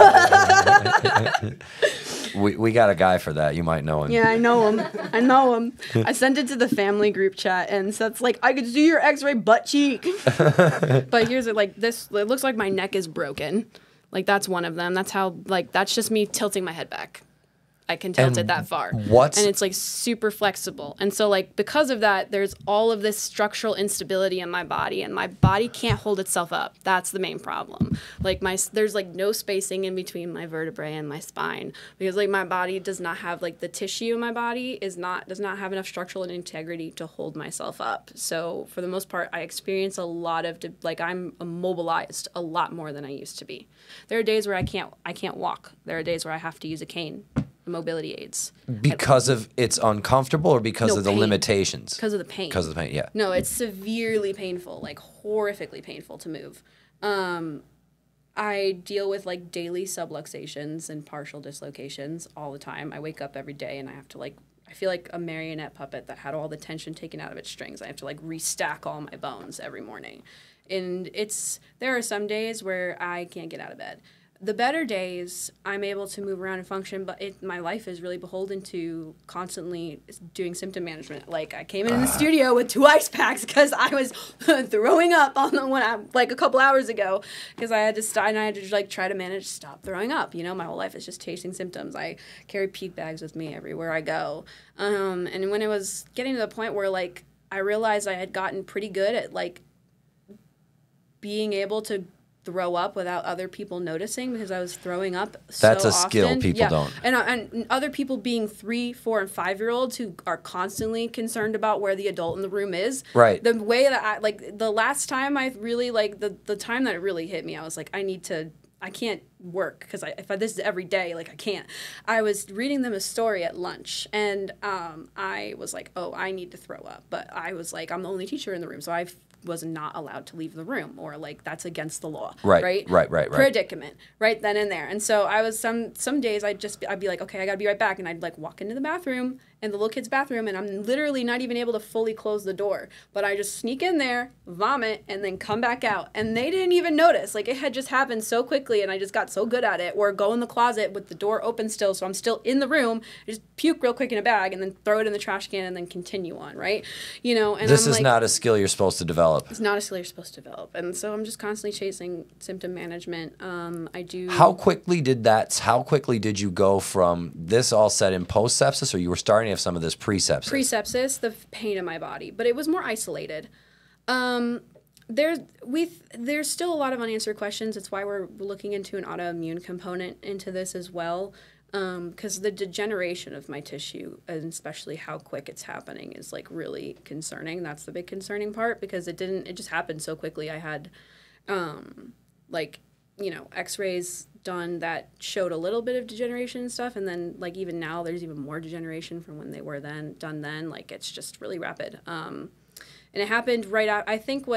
We got a guy for that. You might know him. Yeah, I know him. I sent it to the family group chat, and Seth's like, I could see your X-ray butt cheek. But here's it, like this. It looks like my neck is broken. Like that's one of them. That's how. Like that's just me tilting my head back. I can tilt it that far. And it's like super flexible. And so like because of that, there's all of this structural instability in my body, and my body can't hold itself up. That's the main problem. Like there's like no spacing in between my vertebrae and my spine, because like my body does not have like the tissue in my body does not have enough structural integrity to hold myself up. So for the most part, I experience a lot of I'm immobilized a lot more than I used to be. There are days where I can't walk. There are days where I have to use a cane. Mobility aids. Because of it's uncomfortable, or because of the limitations? Because of the pain. Because of the pain, yeah. No, it's severely painful, like horrifically painful to move. I deal with like daily subluxations and partial dislocations all the time. I wake up every day and I have to I feel like a marionette puppet that had all the tension taken out of its strings. I have to like restack all my bones every morning. And there are some days where I can't get out of bed. The better days, I'm able to move around and function, but my life is really beholden to constantly doing symptom management. Like, I came in the studio with 2 ice packs because I was throwing up a couple hours ago, because I had to try to stop throwing up. You know, my whole life is just chasing symptoms. I carry puke bags with me everywhere I go. And when it was getting to the point where, like, I realized I had gotten pretty good at, like, being able to throw up without other people noticing, because I was throwing up so often. That's a skill people don't. And other people being 3, 4, and 5-year-olds who are constantly concerned about where the adult in the room is. Right. The way that the last time I really, the time that it really hit me, I was like, I can't work, because if this is every day, like, I can't. I was reading them a story at lunch, and I was like, oh, I need to throw up. But I was like, I'm the only teacher in the room, so I was not allowed to leave the room, or like that's against the law. Right. Predicament right then and there. And so I was some days I'd be like, okay, I gotta be right back, and I'd like walk into the bathroom, and the little kid's bathroom, and I'm literally not even able to fully close the door, but I just sneak in there, vomit, and then come back out, and they didn't even notice. Like, it had just happened so quickly, and I just got so good at it. Or go in the closet with the door open still, so I'm still in the room, just puke real quick in a bag, and then throw it in the trash can, and then continue on, right? You know, and this I'm is like, not a skill you're supposed to develop. it's not a skill you're supposed to develop, and so I'm just constantly chasing symptom management. I do. How quickly did you go from this all set in post sepsis, or you were starting to have some of this pre sepsis? Pre-sepsis, the pain in my body, but it was more isolated. There's still a lot of unanswered questions. It's why we're looking into an autoimmune component into this as well, because the degeneration of my tissue, and especially how quick it's happening, is like really concerning. That's the big concerning part, because it just happened so quickly. I had x-rays done that showed a little bit of degeneration and stuff, and then like even now there's even more degeneration from when they were done then. Like, it's just really rapid, and it happened right out. I think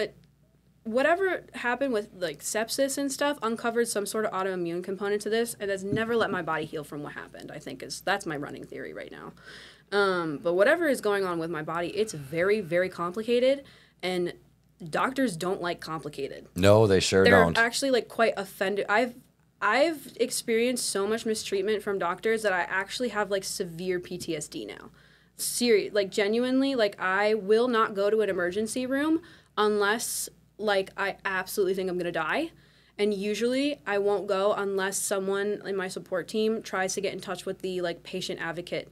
whatever happened with like sepsis and stuff uncovered some sort of autoimmune component to this, and has never let my body heal from what happened. I think that's my running theory right now. But whatever is going on with my body, it's very, very complicated, and doctors don't like complicated. No, they sure don't. They're actually like quite offended. I've experienced so much mistreatment from doctors that I actually have like severe PTSD now. Serious, like genuinely, like I will not go to an emergency room unless like I absolutely think I'm gonna die. And usually I won't go unless someone in my support team tries to get in touch with the like patient advocate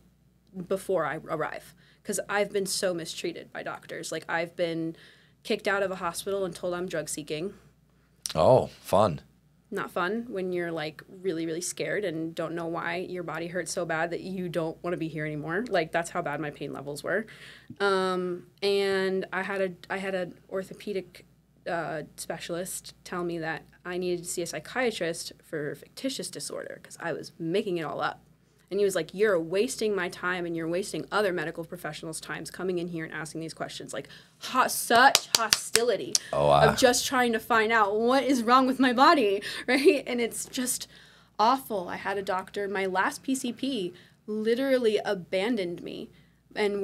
before I arrive. Because I've been so mistreated by doctors. Like, I've been kicked out of a hospital and told I'm drug seeking. Oh, fun. Not fun when you're like really, really scared and don't know why your body hurts so bad that you don't want to be here anymore. Like, that's how bad my pain levels were. And I had an orthopedic specialist tell me that I needed to see a psychiatrist for fictitious disorder because I was making it all up. And he was like, you're wasting my time and you're wasting other medical professionals' times coming in here and asking these questions. Like, such hostility of just trying to find out what is wrong with my body, right? And it's just awful. I had a doctor, my last PCP literally abandoned me. And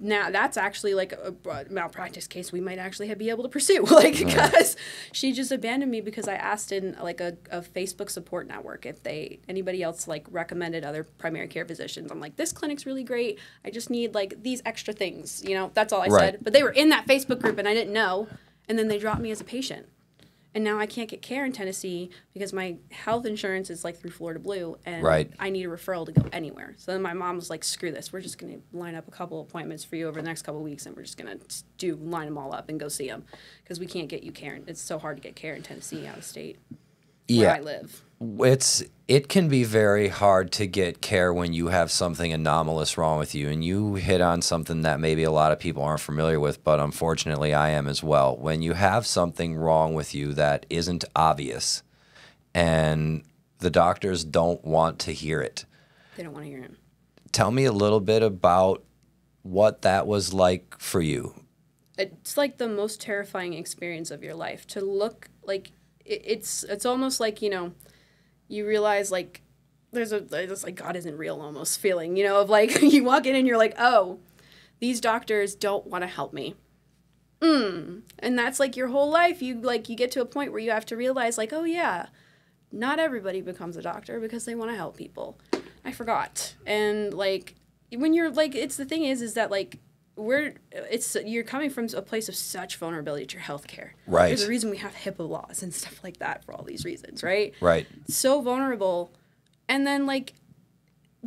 now that's actually like a malpractice case we might actually be able to pursue, like, because she just abandoned me because I asked in like a Facebook support network if anybody else like recommended other primary care physicians. I'm like, this clinic's really great. I just need like these extra things, that's all I said. But they were in that Facebook group and I didn't know. And then they dropped me as a patient. And now I can't get care in Tennessee because my health insurance is like through Florida Blue, and I need a referral to go anywhere. So then my mom was like, screw this. We're just going to line up a couple appointments for you over the next couple of weeks, and we're just going to line them all up and go see them because we can't get you care. It's so hard to get care in Tennessee out of state where I live. It can be very hard to get care when you have something anomalous wrong with you, and you hit on something that maybe a lot of people aren't familiar with, but unfortunately I am as well. When you have something wrong with you that isn't obvious and the doctors don't want to hear it. They don't want to hear it. Tell me a little bit about what that was like for you. It's like the most terrifying experience of your life to look like it's almost like, you realize, like, there's like God isn't real almost feeling, of like you walk in and you're like, oh, these doctors don't want to help me. And that's like your whole life. You get to a point where you have to realize, like, oh, yeah, not everybody becomes a doctor because they want to help people. I forgot. And, like, when you're, like, it's the thing is that, like, you're coming from a place of such vulnerability to your healthcare. Right. There's a reason we have HIPAA laws and stuff like that for all these reasons, right? Right. So vulnerable. And then, like,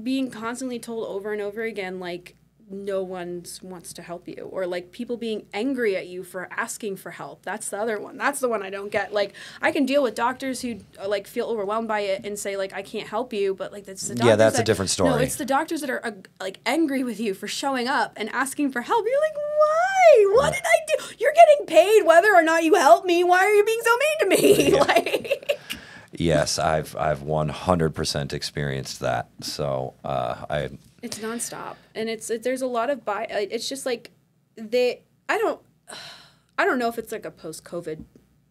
being constantly told over and over again, like, no one wants to help you. Or, like, people being angry at you for asking for help. That's the other one. That's the one I don't get. Like, I can deal with doctors who, like, feel overwhelmed by it and say, like, I can't help you. But, like, that's the doctors that's a different story. No, it's the doctors that are, like, angry with you for showing up and asking for help. You're like, why? What did I do? You're getting paid whether or not you help me. Why are you being so mean to me? Yeah. Like... Yes, I've 100% experienced that. So It's nonstop, and there's a lot of it's just like I don't know if it's like a post-COVID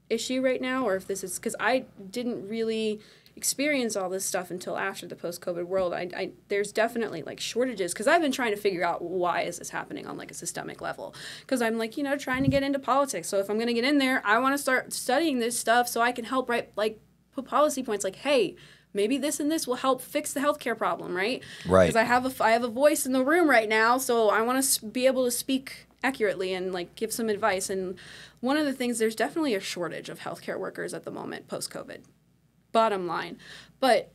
issue right now, or if this is because I didn't really experience all this stuff until after the post-COVID world. There's definitely like shortages, because I've been trying to figure out why is this happening on like a systemic level, because I'm like, trying to get into politics. So if I'm going to get in there, I want to start studying this stuff so I can help put policy points like, hey, maybe this and this will help fix the healthcare problem, right? Right. Because I have a voice in the room right now, so I want to be able to speak accurately and like give some advice. And one of the things, there's definitely a shortage of healthcare workers at the moment post-COVID. Bottom line. But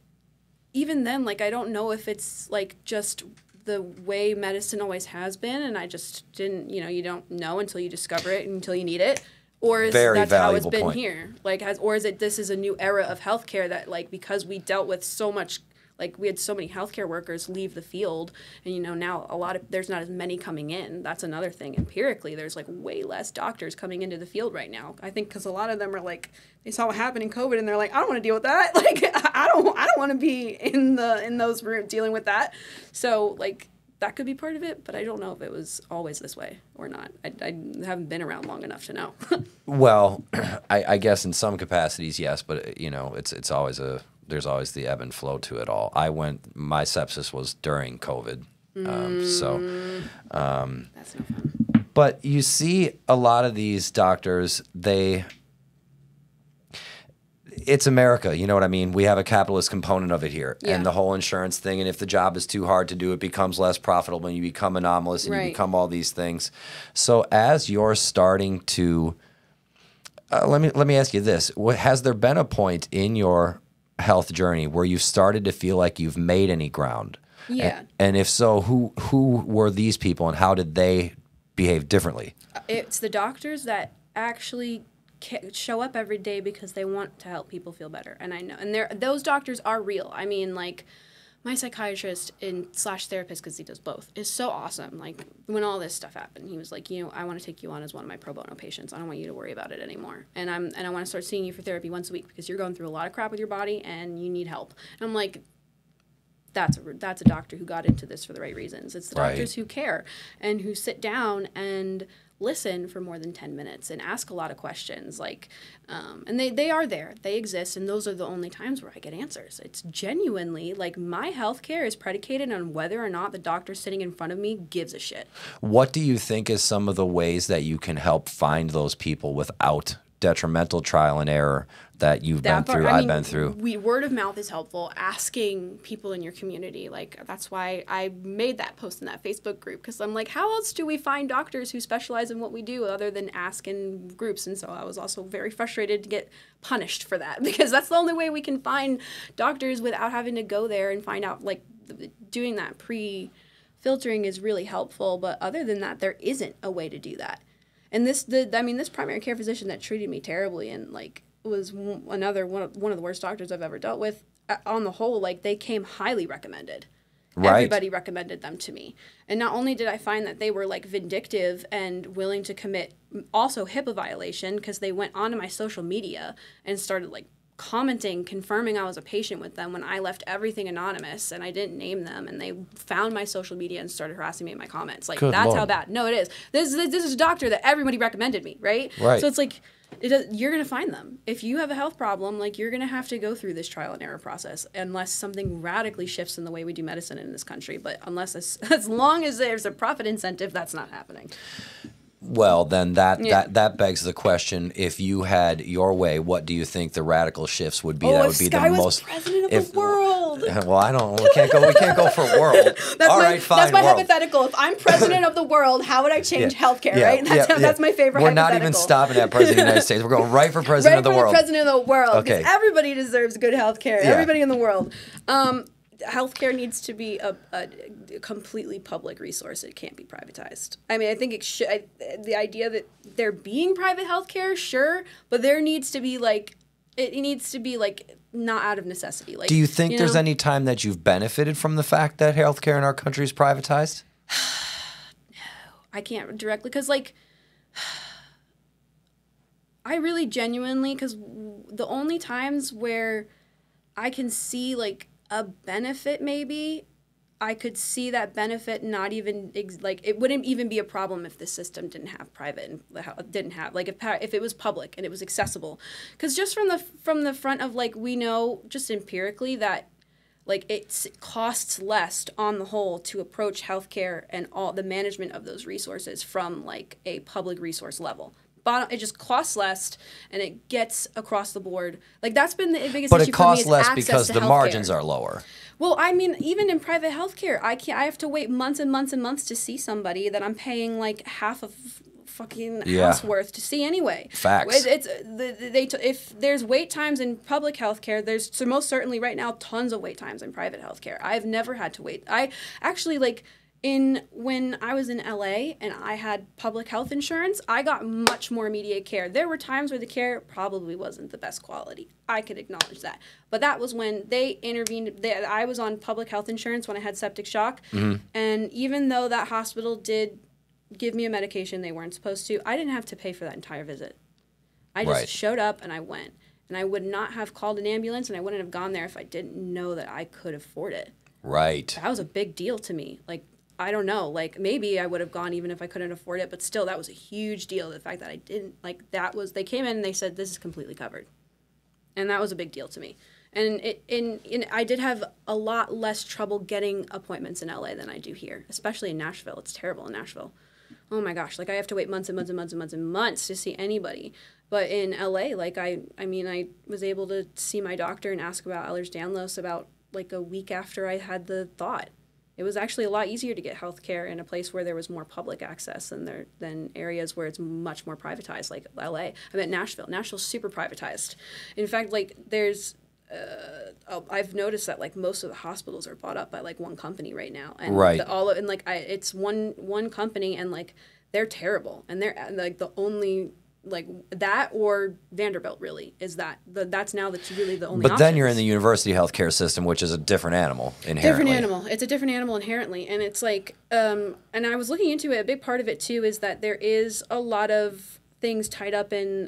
even then, like, I don't know if it's like just the way medicine always has been, and I just didn't, you don't know until you discover it, until you need it, or is Very that's how it's valuable been point. here? Like, or is it this is a new era of healthcare that, like, because we dealt with so much, like, we had so many healthcare workers leave the field, and now there's not as many coming in. That's another thing. Empirically, there's like way less doctors coming into the field right now. I think because a lot of them are like, they saw what happened in COVID, and they're like, I don't want to deal with that. Like, I don't want to be in those rooms dealing with that. So like, that could be part of it, but I don't know if it was always this way or not. I haven't been around long enough to know. Well, I guess in some capacities, yes, but it's always there's always the ebb and flow to it all. My sepsis was during COVID, That's no fun. But you see a lot of these doctors, it's America, you know what I mean? We have a capitalist component of it here, and the whole insurance thing, and if the job is too hard to do, it becomes less profitable, and you become anomalous, and you become all these things. So as you're starting to, let me ask you this. Has there been a point in your health journey where you've started to feel like you've made any ground? Yeah. And if so, who were these people, and how did they behave differently? It's the doctors that actually show up every day because they want to help people feel better. And I know, and those doctors are real. I mean, like, my psychiatrist / therapist, because he does both, is so awesome. Like, when all this stuff happened, he was like, I want to take you on as one of my pro bono patients. I don't want you to worry about it anymore. And I want to start seeing you for therapy once a week, because you're going through a lot of crap with your body and you need help. And I'm like, that's a doctor who got into this for the right reasons. It's the doctors who care and who sit down and listen for more than 10 minutes and ask a lot of questions, like, and they are there, they exist, and those are the only times where I get answers. It's genuinely, like, my healthcare is predicated on whether or not the doctor sitting in front of me gives a shit. What do you think is some of the ways that you can help find those people without detrimental trial and error that you've been through, I've been through? Word of mouth is helpful. Asking people in your community, like, that's why I made that post in that Facebook group, because I'm like, how else do we find doctors who specialize in what we do other than ask in groups? And so I was also very frustrated to get punished for that, because that's the only way we can find doctors without having to go there and find out, like, doing that pre-filtering is really helpful. But other than that, there isn't a way to do that. And this primary care physician that treated me terribly and, like, was one of the worst doctors I've ever dealt with. On the whole, like, they came highly recommended. Right. Everybody recommended them to me. And not only did I find that they were, like, vindictive and willing to commit also HIPAA violation, because they went onto my social media and started, like, commenting, confirming I was a patient with them when I left everything anonymous and I didn't name them, and they found my social media and started harassing me in my comments. Like, Good that's Lord. how bad. No, it is. This is a doctor that everybody recommended me, right? Right. So it's like, you're going to find them. If you have a health problem, like, you're going to have to go through this trial and error process unless something radically shifts in the way we do medicine in this country. But as long as there's a profit incentive, that's not happening. Well, then that begs the question: if you had your way, what do you think the radical shifts would be? Oh, that if would be Sky the was most president of the world. Well, I don't. We can't go for world. Fine. That's my world. hypothetical. If I'm president of the world, how would I change healthcare? Yeah, right? That's my favorite. We're not even stopping at president of the United States. We're going right for president of the world. President of the world. Okay. Because everybody deserves good healthcare. Yeah. Everybody in the world. Healthcare needs to be a completely public resource. It can't be privatized. I mean, I think it should. The idea that there being private healthcare, sure, but there needs to be, like, it needs to be, like, not out of necessity. Like, do you think there's any time that you've benefited from the fact that healthcare in our country is privatized? No, I can't directly, because, like, I really genuinely, because the only times where I can see, like, a benefit maybe I could see that benefit not even like it wouldn't even be a problem if the system didn't have private and didn't have like if it was public and it was accessible, because just from the front of like we know just empirically that like it costs less on the whole to approach healthcare and all the management of those resources from like a public resource level. It just costs less, and it gets across the board. Like that's been the biggest issue for me. But it costs less access because to the healthcare. margins are lower. Well, I mean, even in private healthcare, I have to wait months and months and months to see somebody that I'm paying like half of fucking house worth to see anyway. Facts. If there's wait times in public healthcare, there's so most certainly right now tons of wait times in private healthcare. I've never had to wait. I actually like. When I was in LA and I had public health insurance, I got much more immediate care. There were times where the care probably wasn't the best quality. I could acknowledge that. But that was when they intervened. I was on public health insurance when I had septic shock. Mm-hmm. And even though that hospital did give me a medication they weren't supposed to, I didn't have to pay for that entire visit. I just showed up and I went. And I would not have called an ambulance and I wouldn't have gone there if I didn't know that I could afford it. Right. That was a big deal to me. Like, I don't know, like maybe I would have gone even if I couldn't afford it, but still that was a huge deal. The fact that I didn't, like they came in and they said, this is completely covered. And that was a big deal to me. And I did have a lot less trouble getting appointments in LA than I do here, especially in Nashville. It's terrible in Nashville. Oh my gosh, like I have to wait months and months and months and months and months to see anybody. But in LA, like I was able to see my doctor and ask about Ehlers-Danlos about like a week after I had the thought. It was actually a lot easier to get health care in a place where there was more public access than areas where it's much more privatized, like LA. I mean, Nashville. Nashville's super privatized. In fact, like there's, I've noticed that like most of the hospitals are bought up by like one company right now, and it's one company, and like they're terrible, and they're like the only. Like that or Vanderbilt really is that's now really the only But options. then you're in the university healthcare system, which is a different animal inherently. Different animal. It's a different animal inherently. And it's like, and I was looking into it, a big part of it too is that there is a lot of things tied up in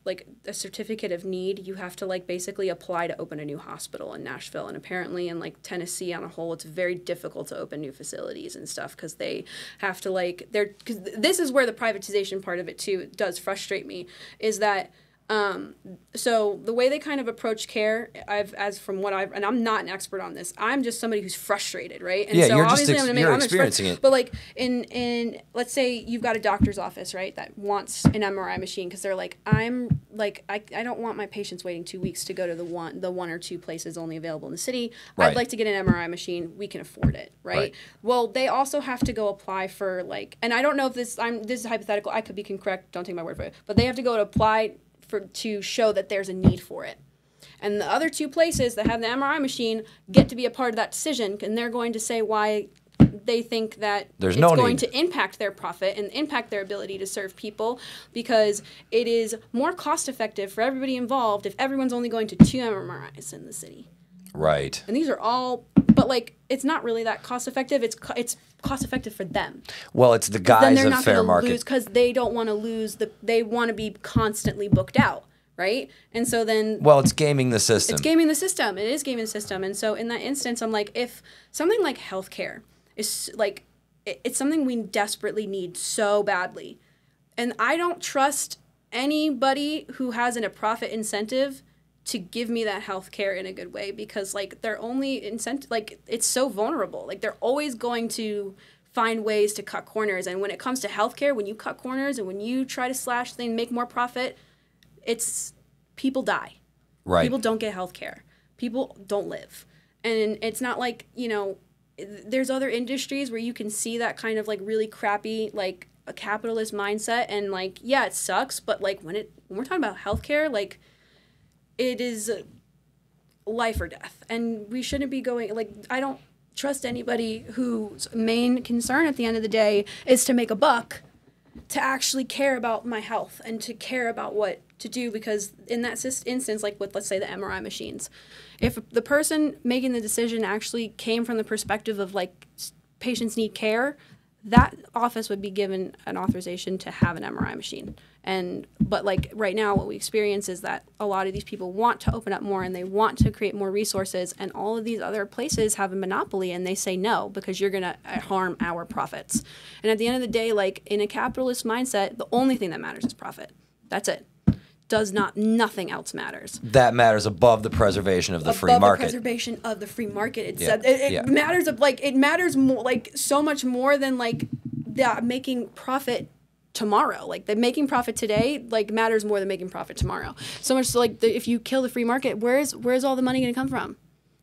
like a certificate of need. You have to like basically apply to open a new hospital in Nashville, and apparently in like Tennessee on a whole it's very difficult to open new facilities and stuff because they have to like because this is where the privatization part of it too does frustrate me, is that so the way they kind of approach care, and I'm not an expert on this. I'm just somebody who's frustrated, right? And yeah, so you're obviously you're experiencing it. But like in let's say you've got a doctor's office, right, that wants an MRI machine because they're like, I don't want my patients waiting 2 weeks to go to the one or two places only available in the city. Right. I'd like to get an MRI machine. We can afford it, right? Well, they also have to go apply for like, and I don't know if this is hypothetical. I could be incorrect. Don't take my word for it. But they have to go to apply to show that there's a need for it. And the other two places that have the MRI machine get to be a part of that decision, and they're going to say why they think that it's going to impact their profit and impact their ability to serve people, because it is more cost effective for everybody involved if everyone's only going to 2 MRIs in the city. Right. And these are all, but like it's not really that cost effective. It's cost effective for them. Well, it's the guise of fair market. Because they don't want to lose they want to be constantly booked out, right? And so then it's gaming the system. It's gaming the system. It is gaming the system. And so in that instance, I'm like, if something like healthcare is like it's something we desperately need so badly, and I don't trust anybody who has a profit incentive to give me that health care in a good way, because like their only incentive, like it's so vulnerable. Like they're always going to find ways to cut corners. And when it comes to healthcare, when you cut corners and when you try to slash things, make more profit, it's people die. Right. People don't get health care. People don't live. And it's not like, there's other industries where you can see that kind of like really crappy, like a capitalist mindset. And like, yeah, it sucks. But like when we're talking about healthcare, like, it is life or death, and we shouldn't be going, like, I don't trust anybody whose main concern at the end of the day is to make a buck to actually care about my health and to care about what to do, because in that instance, like with, let's say, the MRI machines, if the person making the decision actually came from the perspective of, like, patients need care, that office would be given an authorization to have an MRI machine. But like right now, what we experience is that a lot of these people want to open up more and they want to create more resources, and all of these other places have a monopoly and they say no because you're going to harm our profits. And at the end of the day, like in a capitalist mindset, the only thing that matters is profit. That's it. Nothing else matters. That matters above the preservation of the free market. Above the preservation of the free market. It matters it matters more, like so much more than like making profit tomorrow. Like the making profit today like matters more than making profit tomorrow. So much so like if you kill the free market, where's all the money going to come from?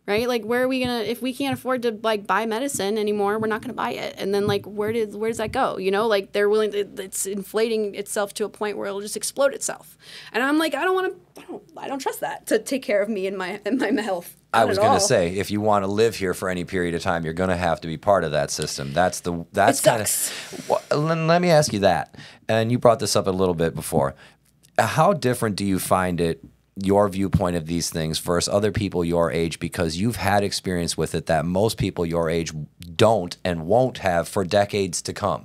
Right? Like where are we going to, if we can't afford to like buy medicine anymore, we're not going to buy it. And then like where does that go? You know, like they're willing to, it's inflating itself to a point where it'll just explode itself. And I'm like, I don't trust that to take care of me and my health. I was going to say, if you want to live here for any period of time, you're going to have to be part of that system. That's kind of. Well, let me ask you that. And you brought this up a little bit before. How different do you find it, your viewpoint of these things versus other people your age, because you've had experience with it that most people your age don't and won't have for decades to come.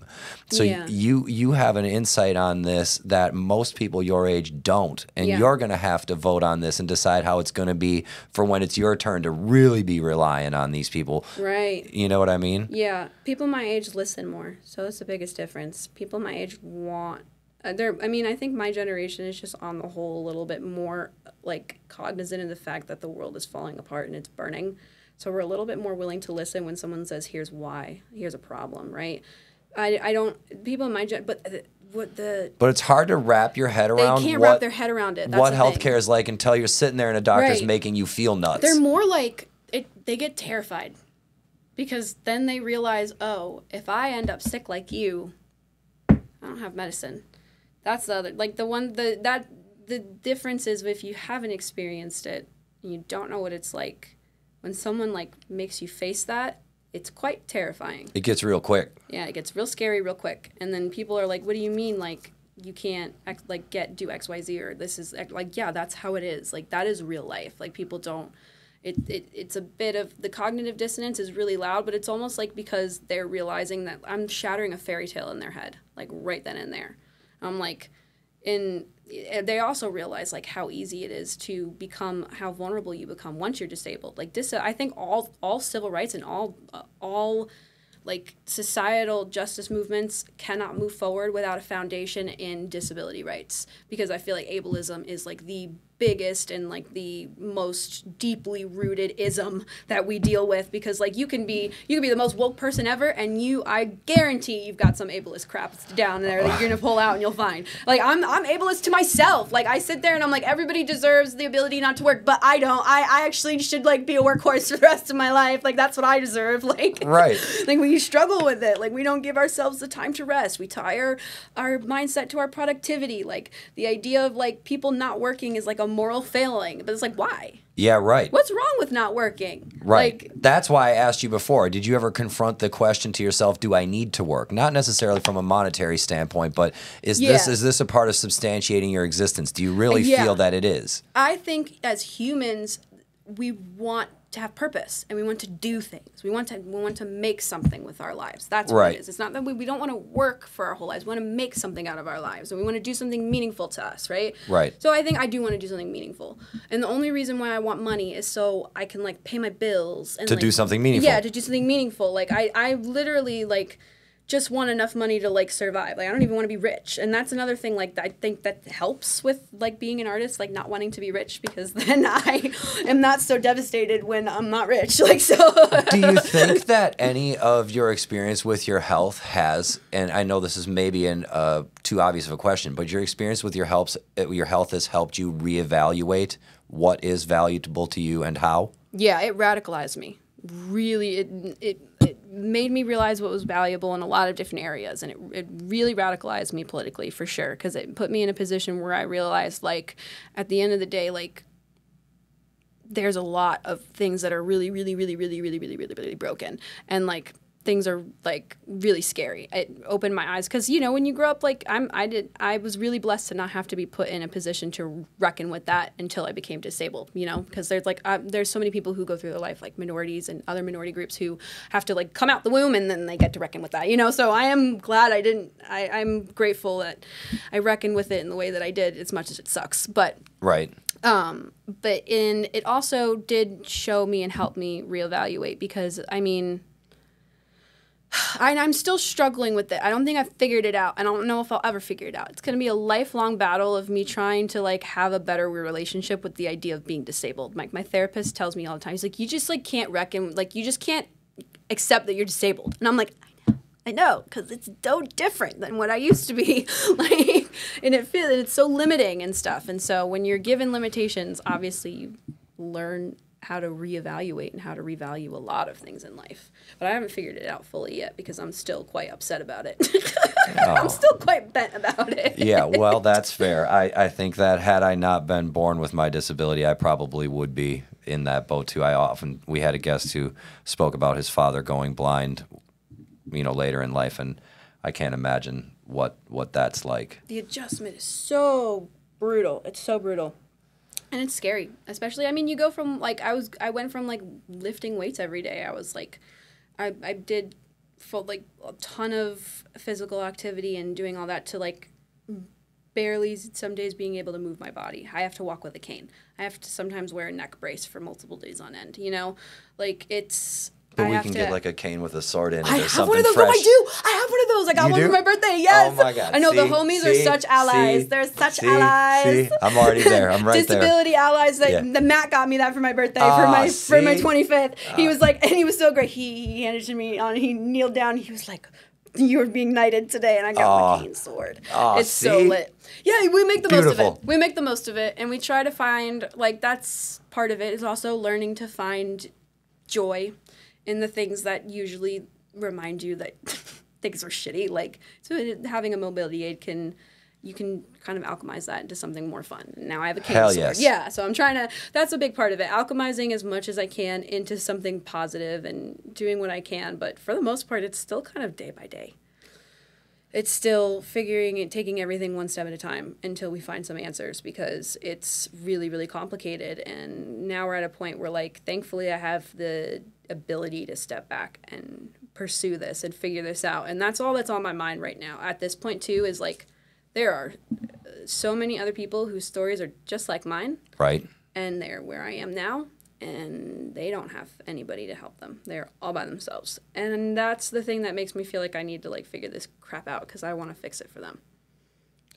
So you have an insight on this that most people your age don't, and you're going to have to vote on this and decide how it's going to be for when it's your turn to really be relying on these people. Right. You know what I mean? Yeah. People my age listen more. So that's the biggest difference. People my age want I think my generation is just on the whole a little bit more like cognizant of the fact that the world is falling apart and it's burning. So we're a little bit more willing to listen when someone says, here's why, here's a problem, right? People in my gen, but it's hard to wrap your head around. They can't wrap their head around it. That's what healthcare is like until you're sitting there and a doctor's making you feel nuts. They're more like, they get terrified because then they realize, oh, if I end up sick like you, I don't have medicine. That's the other, like the difference is if you haven't experienced it and you don't know what it's like, when someone like makes you face that, it's quite terrifying. It gets real quick. Yeah, it gets real scary real quick. And then people are like, what do you mean? Like, you can't do X, Y, Z, or this is like, yeah, that's how it is. Like, that is real life. Like, people don't, it's a bit of, the cognitive dissonance is really loud, but it's almost like because they're realizing that I'm shattering a fairy tale in their head, like right then and there. I'm like, they also realize like how easy it is to become, how vulnerable you become once you're disabled. Like I think all civil rights and all like societal justice movements cannot move forward without a foundation in disability rights, because I feel like ableism is like the biggest and like the most deeply rooted ism that we deal with, because like you can be the most woke person ever and I guarantee you've got some ableist crap down there that you're gonna pull out and you'll find. Like I'm ableist to myself. Like I sit there and I'm like, everybody deserves the ability not to work, but I don't. I actually should like be a workhorse for the rest of my life. Like that's what I deserve. Like right. Like we struggle with it. Like we don't give ourselves the time to rest. We tie our mindset to our productivity. Like the idea of like people not working is like a moral failing, but it's like, why? Yeah, right. What's wrong with not working? Right. Like, that's why I asked you before. Did you ever confront the question to yourself, do I need to work? Not necessarily from a monetary standpoint, but is this a part of substantiating your existence? Do you really feel that it is? I think as humans, we want to have purpose and we want to do things. We want to make something with our lives. That's what it is. It's not that we don't want to work for our whole lives. We want to make something out of our lives, and we want to do something meaningful to us, right? Right. So I think I do want to do something meaningful. And the only reason why I want money is so I can like pay my bills and to do something meaningful. Yeah, to do something meaningful. Like I literally like just want enough money to like survive. Like I don't even want to be rich. And that's another thing like I think that helps with like being an artist, like not wanting to be rich, because then I am not so devastated when I'm not rich. Like so Do you think that any of your experience with your health has, and I know this is maybe too obvious of a question, but your experience with your health has helped you reevaluate what is valuable to you and how? Yeah, it radicalized me. Really, it made me realize what was valuable in a lot of different areas, and it really radicalized me politically, for sure, because it put me in a position where I realized, like, at the end of the day, like, there's a lot of things that are really, really, really, really, really, really, really, really broken, and, like, things are like really scary. It opened my eyes because, you know, when you grow up, like I was really blessed to not have to be put in a position to reckon with that until I became disabled, you know, because there's like, there's so many people who go through their life, like minorities and other minority groups who have to like come out the womb and then they get to reckon with that, you know? So I am glad I'm grateful that I reckon with it in the way that I did, as much as it sucks. But Right. but it also did show me and help me reevaluate because, I mean, I'm still struggling with it. I don't think I've figured it out. I don't know if I'll ever figure it out. It's going to be a lifelong battle of me trying to, like, have a better relationship with the idea of being disabled. Like, my therapist tells me all the time, he's like, you just, like, can't reckon, like, you just can't accept that you're disabled. And I'm like, I know, because it's so different than what I used to be. Like, and it's so limiting and stuff. And so when you're given limitations, obviously you learn how to reevaluate and how to revalue a lot of things in life. But I haven't figured it out fully yet because I'm still quite upset about it. I'm still quite bent about it. Yeah, well, that's fair. I think that had I not been born with my disability, I probably would be in that boat too. We had a guest who spoke about his father going blind, you know, later in life, and I can't imagine what that's like. The adjustment is so brutal. It's so brutal. And it's scary, especially, I mean, you go from, like, I went from, like, lifting weights every day. I was, like, I did, like, a ton of physical activity and doing all that to, like, barely some days being able to move my body. I have to walk with a cane. I have to sometimes wear a neck brace for multiple days on end, you know? Like, it's... But we can get like a cane with a sword in it. I or have something one of those. fresh. Oh, I do. I have one of those. I got You one do? for my birthday. Yes. Oh my God. I know the homies are such allies. They're such allies. See, I'm already there. I'm right there. Disability allies. That the Matt got me that for my birthday for my 25th. He was like, and he was so great. He handed it to me on. He kneeled down. He was like, "You're being knighted today," and I got my cane sword. It's so lit. Yeah, we make the most of it. We make the most of it, and we try to find, like, that's part of it is also learning to find joy in the things that usually remind you that things are shitty. Like, so having a mobility aid you can kind of alchemize that into something more fun. Now I have a cane sword. Yes. Yeah, so I'm trying to, that's a big part of it. Alchemizing as much as I can into something positive and doing what I can. But for the most part, it's still kind of day by day. It's still figuring and taking everything one step at a time until we find some answers because it's really, really complicated. And now we're at a point where, like, thankfully I have the ability to step back and pursue this and figure this out. And that's all that's on my mind right now. At this point, too, is, like, there are so many other people whose stories are just like mine. Right. And they're where I am now. And they don't have anybody to help them. They're all by themselves. And that's the thing that makes me feel like I need to, like, figure this crap out because I want to fix it for them.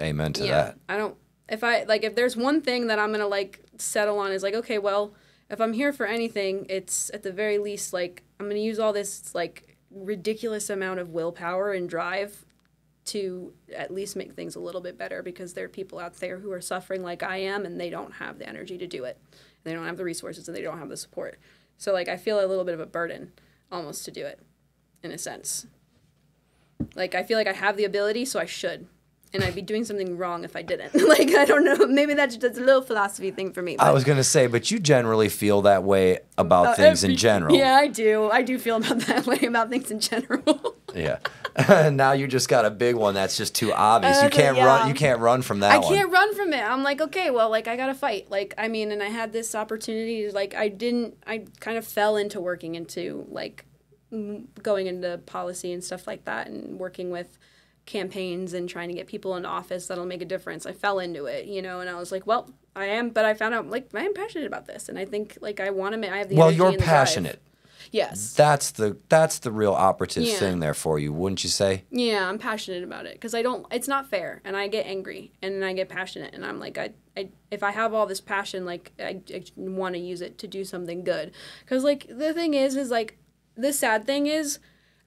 Amen to that. I don't, if there's one thing that I'm going to, like, settle on is, like, okay, well, if I'm here for anything, it's at the very least, like, I'm going to use all this, like, ridiculous amount of willpower and drive to at least make things a little bit better because there are people out there who are suffering like I am and they don't have the energy to do it. They don't have the resources and they don't have the support. So, like, I feel a little bit of a burden almost to do it, in a sense. Like, I feel like I have the ability, so I should. And I'd be doing something wrong if I didn't. Like, I don't know. Maybe that's a little philosophy thing for me. I was going to say, but you generally feel that way about things in general. Yeah, I do. I do feel about that way about things in general. Yeah. Now you just got a big one that's just too obvious. You can't run. You can't run from that one. I can't run from it. I'm like, okay, well, like, I gotta fight. Like, I mean, and I had this opportunity. Like, I kind of fell into working into, like, going into policy and stuff like that, and working with campaigns and trying to get people into office that'll make a difference. I fell into it, you know, and I was like, well, I am, but I found out, like, I am passionate about this, and I think, like, I want to. I have the energy you're and the passionate. Drive. Yes. That's the real operative thing there for you, wouldn't you say? Yeah, I'm passionate about it because it's not fair, and I get angry and I get passionate, and I'm like, if I have all this passion, like, I want to use it to do something good. Because, like, the thing is like, the sad thing is,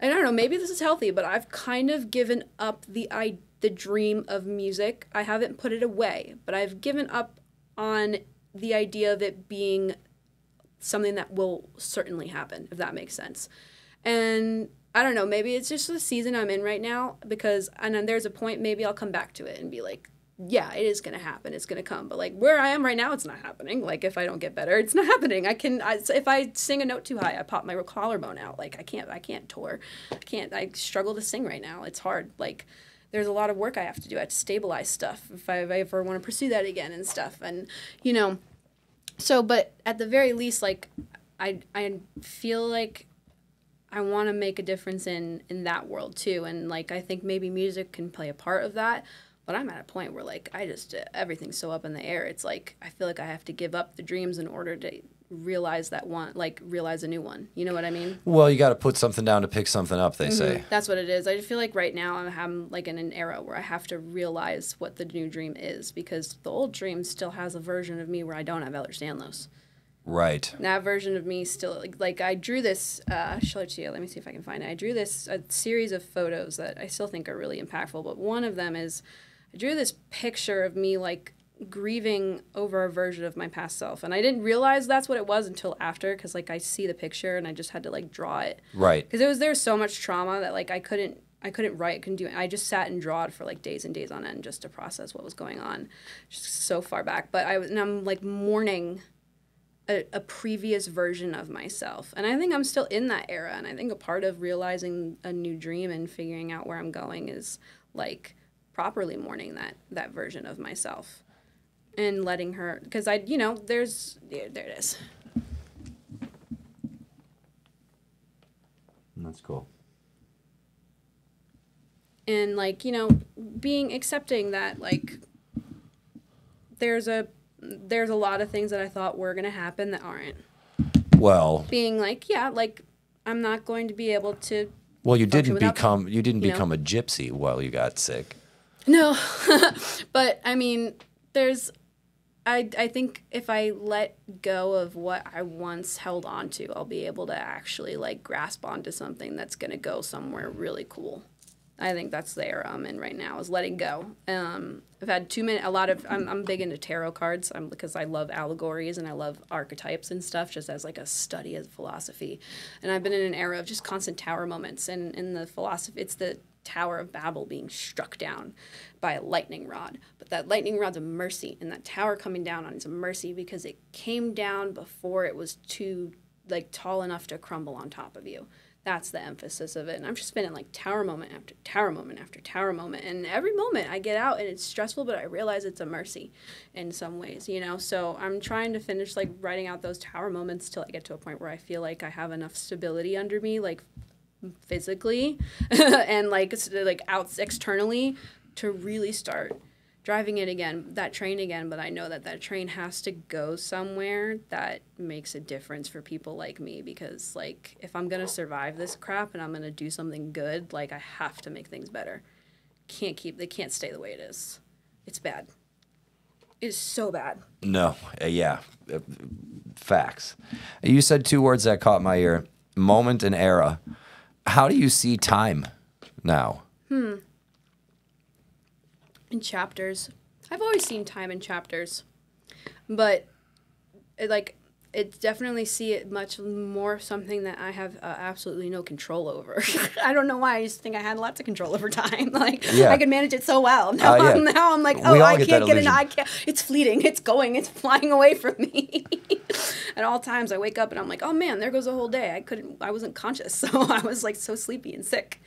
I don't know, maybe this is healthy, but I've kind of given up the dream of music. I haven't put it away, but I've given up on the idea of it being something that will certainly happen, if that makes sense. And I don't know, maybe it's just the season I'm in right now, because, and then there's a point, maybe I'll come back to it and be like, yeah, it is going to happen. It's going to come. But like where I am right now, it's not happening. Like if I don't get better, it's not happening. If I sing a note too high, I pop my collarbone out. Like I can't tour. I struggle to sing right now. It's hard. Like there's a lot of work I have to do. I have to stabilize stuff if I ever want to pursue that again and stuff. And, you know, so, but at the very least, like I feel like I want to make a difference in that world too. And like, I think maybe music can play a part of that. But I'm at a point where, like, everything's so up in the air. It's like, I feel like I have to give up the dreams in order to realize realize a new one. You know what I mean? Well, you got to put something down to pick something up, they say. That's what it is. I feel like right now I'm like in an era where I have to realize what the new dream is, because the old dream still has a version of me where I don't have Ehlers-Danlos. Right. That version of me still, like I drew this, show it to you, let me see if I can find it. I drew a series of photos that I still think are really impactful, but one of them is, I drew this picture of me, like, grieving over a version of my past self. And I didn't realize that's what it was until after, because, like, I see the picture and I just had to, like, draw it. Right. Because there was so much trauma that, like, I couldn't write, couldn't do it. I just sat and drawed for, like, days and days on end just to process what was going on. Just so far back. But I'm, like, mourning a previous version of myself. And I think I'm still in that era. And I think a part of realizing a new dream and figuring out where I'm going is, like, properly mourning that version of myself and letting her, because there it is. That's cool. And like, accepting that, like, there's a lot of things that I thought were going to happen that aren't. Well, being like, yeah, like I'm not going to be able to. Well, you didn't become a gypsy while you got sick. No, but I mean, I think if I let go of what I once held on to, I'll be able to actually like grasp onto something that's going to go somewhere really cool. I think that's the era I'm in right now, is letting go. I've had I'm big into tarot cards because I love allegories and I love archetypes and stuff just as like a study of philosophy. And I've been in an era of just constant tower moments. And in the philosophy, it's the Tower of Babel being struck down by a lightning rod. But that lightning rod's a mercy, and that tower coming down on is a mercy because it came down before it was too like tall enough to crumble on top of you. That's the emphasis of it. And I'm just spending like tower moment after tower moment after tower moment. And every moment I get out and it's stressful, but I realize it's a mercy in some ways, So I'm trying to finish like writing out those tower moments till I get to a point where I feel like I have enough stability under me, like physically and like out externally to really start driving that train again. But I know that train has to go somewhere that makes a difference for people like me, because like if I'm gonna survive this crap and I'm gonna do something good, like I have to make things better. They can't stay the way it is. It's bad. It is so bad. No, yeah, facts. You said two words that caught my ear: moment and era. How do you see time now? In chapters. I've always seen time in chapters. But, definitely see it much more something that I have absolutely no control over. I don't know why. I just think I had lots of control over time. I could manage it so well. Now I'm like, I can't get I can't. It's fleeting. It's going. It's flying away from me. At all times, I wake up and I'm like, oh man, there goes a whole day. I wasn't conscious, so I was like so sleepy and sick.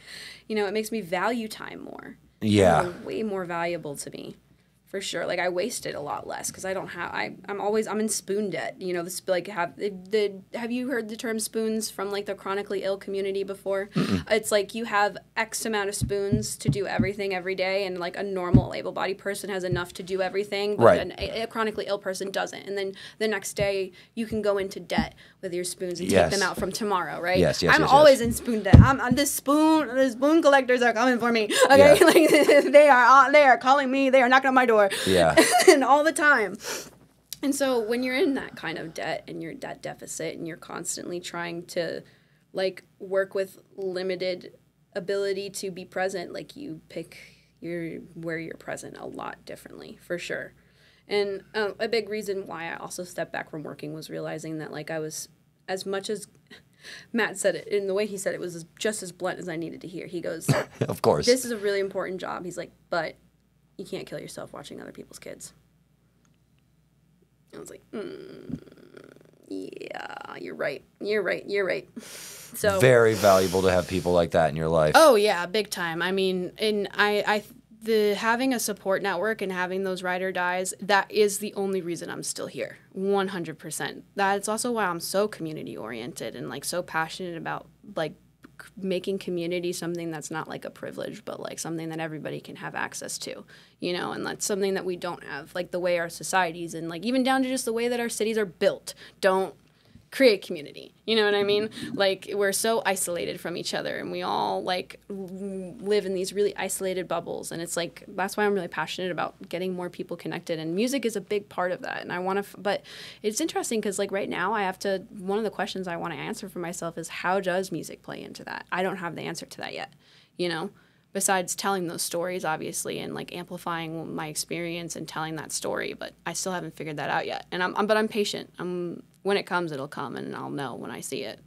It makes me value time more. Yeah, way more valuable to me. For sure. Like I waste it a lot less because I don't have. I'm in spoon debt. This have you heard the term spoons from like the chronically ill community before? Mm-mm. It's like you have X amount of spoons to do everything every day, and like a normal able-bodied person has enough to do everything, but right. a chronically ill person doesn't. And then the next day you can go into debt with your spoons and yes. take them out from tomorrow, right? Yes. I'm always in spoon debt. The spoon collectors are coming for me. Okay, yeah. Like they are calling me. They are knocking on my door. Yeah. And all the time. And so when you're in that kind of debt and you're debt deficit and you're constantly trying to like work with limited ability to be present, like you pick where you're present a lot differently, for sure. And a big reason why I also stepped back from working was realizing that like I was, as much as Matt said it, in the way he said it was just as blunt as I needed to hear. He goes, of course, this is a really important job. He's like, but you can't kill yourself watching other people's kids. I was like, yeah, you're right. So very valuable to have people like that in your life. Oh yeah, big time. I mean, and the having a support network and having those ride or dies, that is the only reason I'm still here. 100%. That's also why I'm so community oriented and like so passionate about like making community something that's not like a privilege, but like something that everybody can have access to, you know, and that's something that we don't have, like the way our societies and like even down to just the way that our cities are built don't create community. You know what I mean? Like we're so isolated from each other and we all like live in these really isolated bubbles. And it's like, that's why I'm really passionate about getting more people connected. And music is a big part of that. And I want to, but it's interesting because like right now one of the questions I want to answer for myself is how does music play into that? I don't have the answer to that yet, you know? Besides telling those stories, obviously, and like amplifying my experience and telling that story, but I still haven't figured that out yet. And I'm patient. When it comes, it'll come, and I'll know when I see it.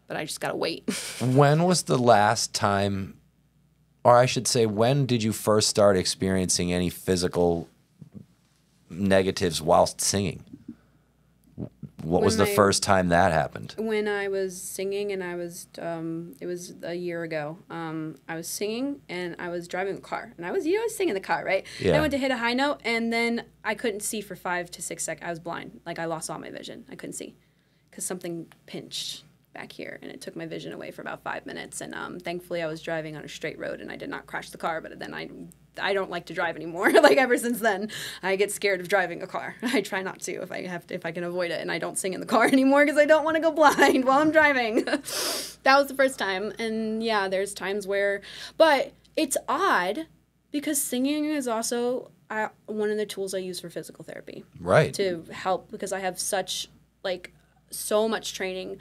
But I just gotta wait. When was the last time, or I should say, when did you first start experiencing any physical negatives whilst singing? What was the first time that happened? When I was singing, and it was a year ago. I was singing, and I was driving a car, and I was singing in the car, right? Yeah. And I went to hit a high note, and then I couldn't see for 5 to 6 seconds. I was blind, like I lost all my vision. I couldn't see, because something pinched back here, and it took my vision away for about 5 minutes. And thankfully, I was driving on a straight road, and I did not crash the car. But then I don't like to drive anymore. Like ever since then, I get scared of driving a car. I try not to if I can avoid it, and I don't sing in the car anymore because I don't want to go blind while I'm driving. That was the first time, and yeah, there's times where, but it's odd because singing is also one of the tools I use for physical therapy. Right. To help because I have so much training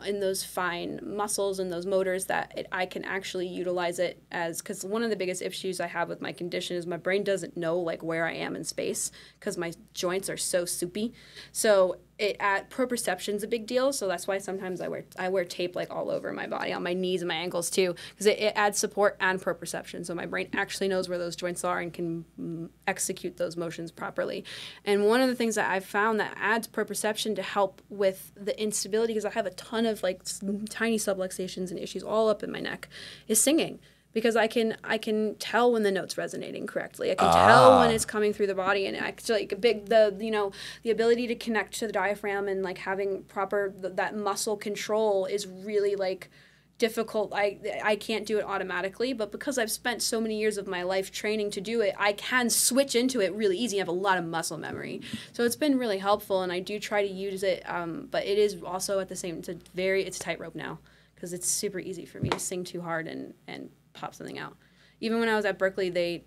in those fine muscles and those motors that I can actually utilize it as, because one of the biggest issues I have with my condition is my brain doesn't know like where I am in space because my joints are so soupy. So proprioception is a big deal. So that's why sometimes I wear tape like all over my body, on my knees and my ankles too, because it adds support and proprioception. So my brain actually knows where those joints are and can execute those motions properly. And one of the things that I've found that adds proprioception to help with the instability, because I have a ton of like tiny subluxations and issues all up in my neck, is singing. Because I can tell when the note's resonating correctly. I can tell when it's coming through the body, and actually the ability to connect to the diaphragm and like having proper that muscle control is really like difficult. I can't do it automatically, but because I've spent so many years of my life training to do it, I can switch into it really easy. I have a lot of muscle memory, so it's been really helpful, and I do try to use it. But it is also at the same. It's a tightrope now because it's super easy for me to sing too hard and pop something out. Even when I was at Berklee, they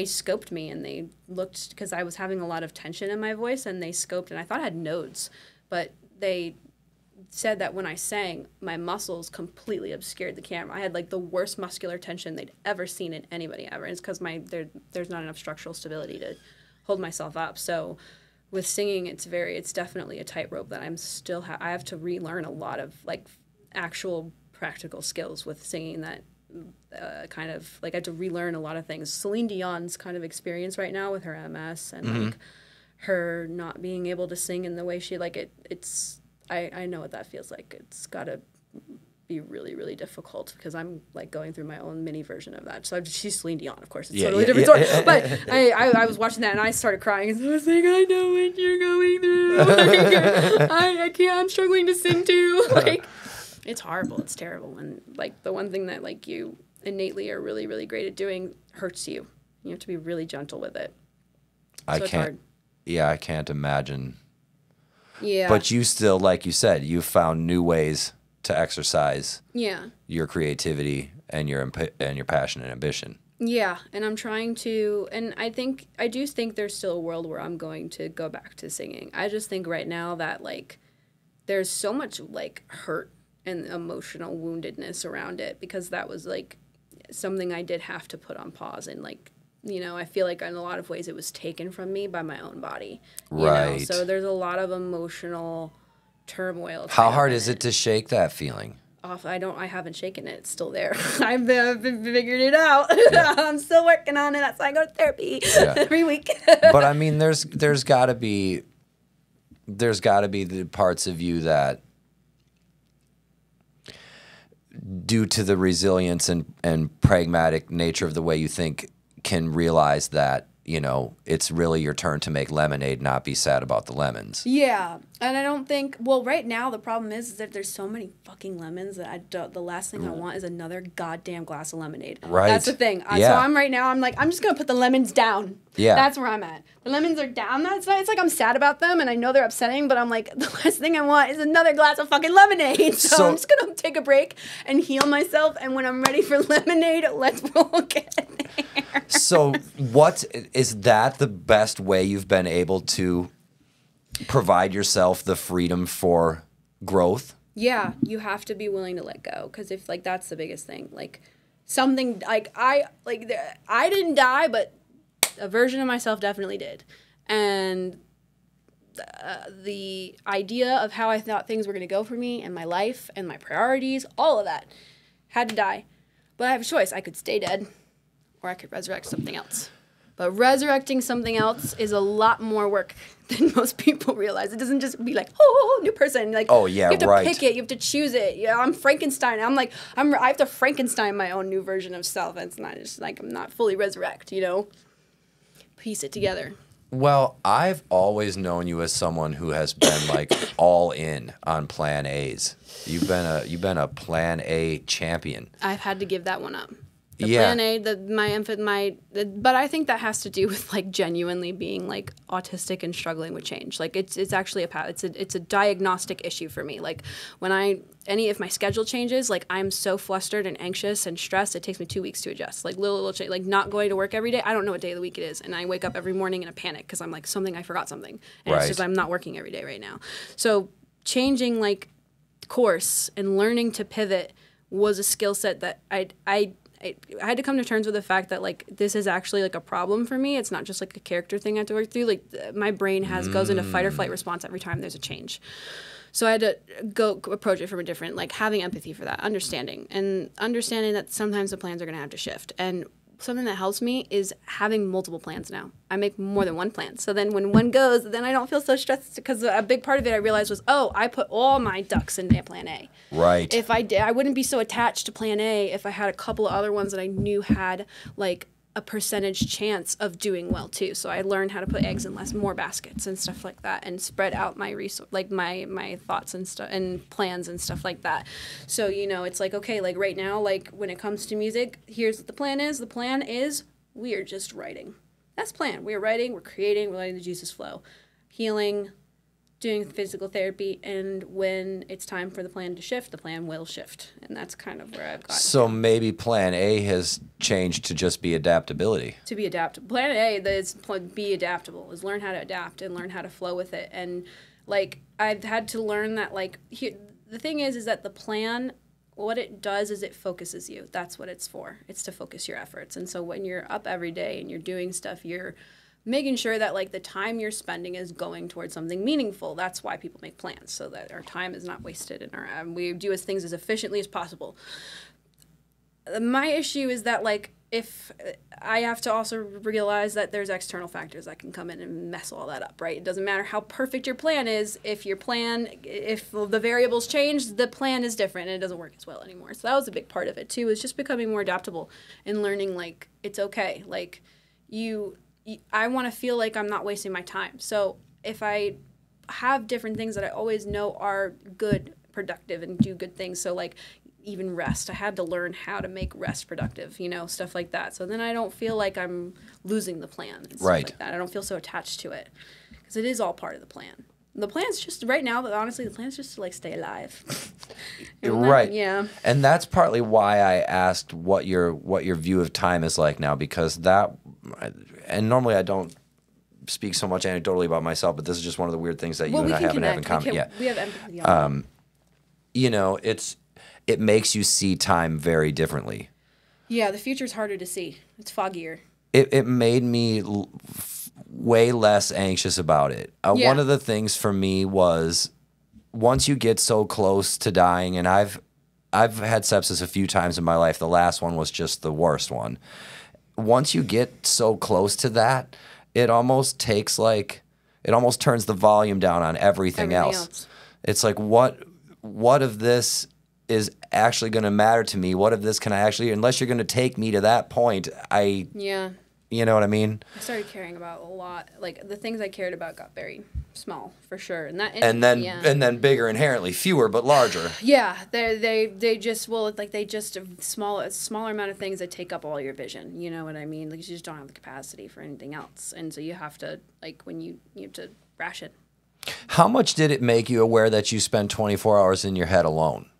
scoped me and they looked, because I was having a lot of tension in my voice, and they scoped, and I thought I had nodes, but they said that when I sang, my muscles completely obscured the camera. I had like the worst muscular tension they'd ever seen in anybody ever, and it's because there's not enough structural stability to hold myself up. So with singing, it's definitely a tightrope that I have to relearn a lot of like actual practical skills with singing that kind of like I had to relearn a lot of things. Celine Dion's kind of experience right now with her MS and like her not being able to sing in the way she like it's I know what that feels like. It's got to be really, really difficult because I'm like going through my own mini version of that. So she's Celine Dion, of course. It's totally different story. But I was watching that and I started crying and I was like, I know what you're going through. Like, I can't. I'm struggling to sing too. Like. It's horrible. It's terrible. And, like, the one thing that, like, you innately are really, really great at doing hurts you. You have to be really gentle with it. It's hard. Yeah, I can't imagine. Yeah. But you still, like you said, you found new ways to exercise your creativity and your passion and ambition. Yeah, and I'm trying to, and I do think there's still a world where I'm going to go back to singing. I just think right now that, like, there's so much, like, hurt and emotional woundedness around it, because that was like something I did have to put on pause, and like, you know, I feel like in a lot of ways it was taken from me by my own body. Right. Know? So there's a lot of emotional turmoil. How hard is it to shake that feeling? off. I haven't shaken it. It's still there. I've been figured it out. I'm still working on it. That's why I go to therapy every week. But I mean, there's got to be the parts of you that, due to the resilience and pragmatic nature of the way you think, can realize that, you know, it's really your turn to make lemonade, not be sad about the lemons. Yeah, and I don't think, well, right now the problem is that there's so many fucking lemons that the last thing I want is another goddamn glass of lemonade. Right. That's the thing. So I'm like, I'm just going to put the lemons down. Yeah. That's where I'm at. The lemons are down. It's like I'm sad about them, and I know they're upsetting, but I'm like, the last thing I want is another glass of fucking lemonade. So I'm just going to take a break and heal myself, and when I'm ready for lemonade, let's roll get there. So what is that the best way you've been able to provide yourself the freedom for growth? Yeah, you have to be willing to let go, because if, like, that's the biggest thing. Like, something, like, I didn't die, but a version of myself definitely did. And the idea of how I thought things were going to go for me and my life and my priorities, all of that had to die. But I have a choice. I could stay dead, or I could resurrect something else. But resurrecting something else is a lot more work than most people realize. It doesn't just be like, oh, new person. Like, oh, yeah, you have to pick it. You have to choose it. Yeah, I'm Frankenstein. I have to Frankenstein my own new version of self. It's not just like I'm not fully resurrect, you know? Piece it together. Well, I've always known you as someone who has been like all in on plan A's. You've been a plan A champion. I've had to give that one up. The plan A, but I think that has to do with like genuinely being like autistic and struggling with change. Like it's actually it's a diagnostic issue for me. Like when if my schedule changes, like I'm so flustered and anxious and stressed, it takes me 2 weeks to adjust. Like little change, like not going to work every day. I don't know what day of the week it is, and I wake up every morning in a panic because I'm like I forgot something, and it's just I'm not working every day right now. So changing like course and learning to pivot was a skill set that I had to come to terms with the fact that like this is actually like a problem for me. It's not just like a character thing I have to work through. Like my brain goes into fight or flight response every time there's a change. So I had to go approach it from a different, like having empathy for that, understanding that sometimes the plans are going to have to shift. And something that helps me is having multiple plans now. I make more than one plan. So then when one goes, then I don't feel so stressed, because a big part of it I realized was, I put all my ducks in plan A. Right. If I did, I wouldn't be so attached to plan A if I had a couple of other ones that I knew had like a percentage chance of doing well too. So I learned how to put eggs in more baskets and stuff like that, and spread out my my thoughts and stuff and plans and stuff like that. So, you know, it's like, okay, like right now, like when it comes to music, here's what the plan is. The plan is we are just writing. That's the plan. We're writing, we're creating, we're letting the juices flow. Healing, doing physical therapy, and when it's time for the plan to shift, the plan will shift. And that's kind of where I've gotten. So maybe plan A has changed to just be adaptability. To be adaptable. Plan A is be adaptable, is learn how to adapt and learn how to flow with it. And like I've had to learn that like the thing is that the plan, what it does is it focuses you. That's what it's for. It's to focus your efforts. And so when you're up every day and you're doing stuff, you're making sure that like the time you're spending is going towards something meaningful. That's why people make plans, so that our time is not wasted and we do things as efficiently as possible. My issue is that like if I have to also realize that there's external factors that can come in and mess all that up, right? It doesn't matter how perfect your plan is. If the variables change, the plan is different and it doesn't work as well anymore. So that was a big part of it too, is just becoming more adaptable and learning like it's okay. Like I want to feel like I'm not wasting my time. So if I have different things that I always know are good, productive, and do good things, so like even rest, I had to learn how to make rest productive, you know, stuff like that. So then I don't feel like I'm losing the plan and stuff like that. I don't feel so attached to it, because it is all part of the plan. The plan's just right now, but honestly, the plan's just to like stay alive. Right. Yeah. And that's partly why I asked what your view of time is like now, because and normally I don't speak so much anecdotally about myself, but this is just one of the weird things that you and I happen to have in common. We have empathy. You know, it makes you see time very differently. Yeah, the future's harder to see. It's foggier. It made me way less anxious about it. One of the things for me was, once you get so close to dying, and I've I've had sepsis a few times in my life. The last one was just the worst one. Once you get so close to that, it almost takes like, it almost turns the volume down on everything else. It's like, what of this is actually going to matter to me? What of this can I actually, unless you're going to take me to that point, Yeah. You know what I mean? I started caring about a lot. Like, the things I cared about got very small, for sure. And then bigger inherently, fewer but larger. Yeah, they just, well, like, they just, a smaller amount of things that take up all your vision. You know what I mean? Like, you just don't have the capacity for anything else. And so you have to, like, when you have to ration. How much did it make you aware that you spend 24 hours in your head alone?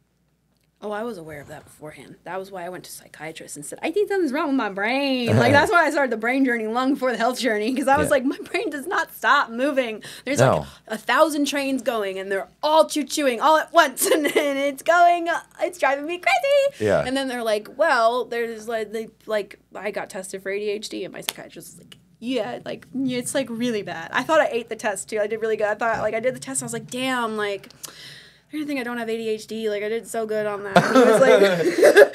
Oh, I was aware of that beforehand. That was why I went to psychiatrists and said, I think something's wrong with my brain. Like, that's why I started the brain journey long before the health journey, because I was like, my brain does not stop moving. There's like 1,000 trains going, and they're all choo-chooing all at once, and it's going, it's driving me crazy. Yeah. And then they're like, well, there's like I got tested for ADHD, and my psychiatrist was like, yeah, like, it's like really bad. I thought I ate the test too. I did really good. I thought, like, I did the test, and I was like, damn, like, I don't think I don't have ADHD. Like, I did so good on that. And he was like,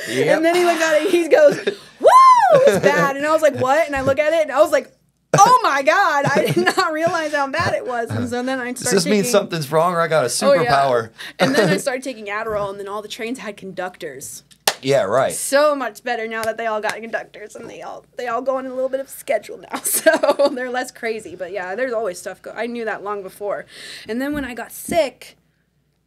Yep. And then he looked at it, he goes, woo, it's bad. And I was like, what? And I look at it, and I was like, oh my God, I did not realize how bad it was. And so then I started Does this mean something's wrong, or I got a superpower? And then I started taking Adderall, and then all the trains had conductors. Yeah, right. So much better now that they all got conductors, and they all go on a little bit of schedule now, so they're less crazy. But yeah, there's always stuff. I knew that long before. And then when I got sick,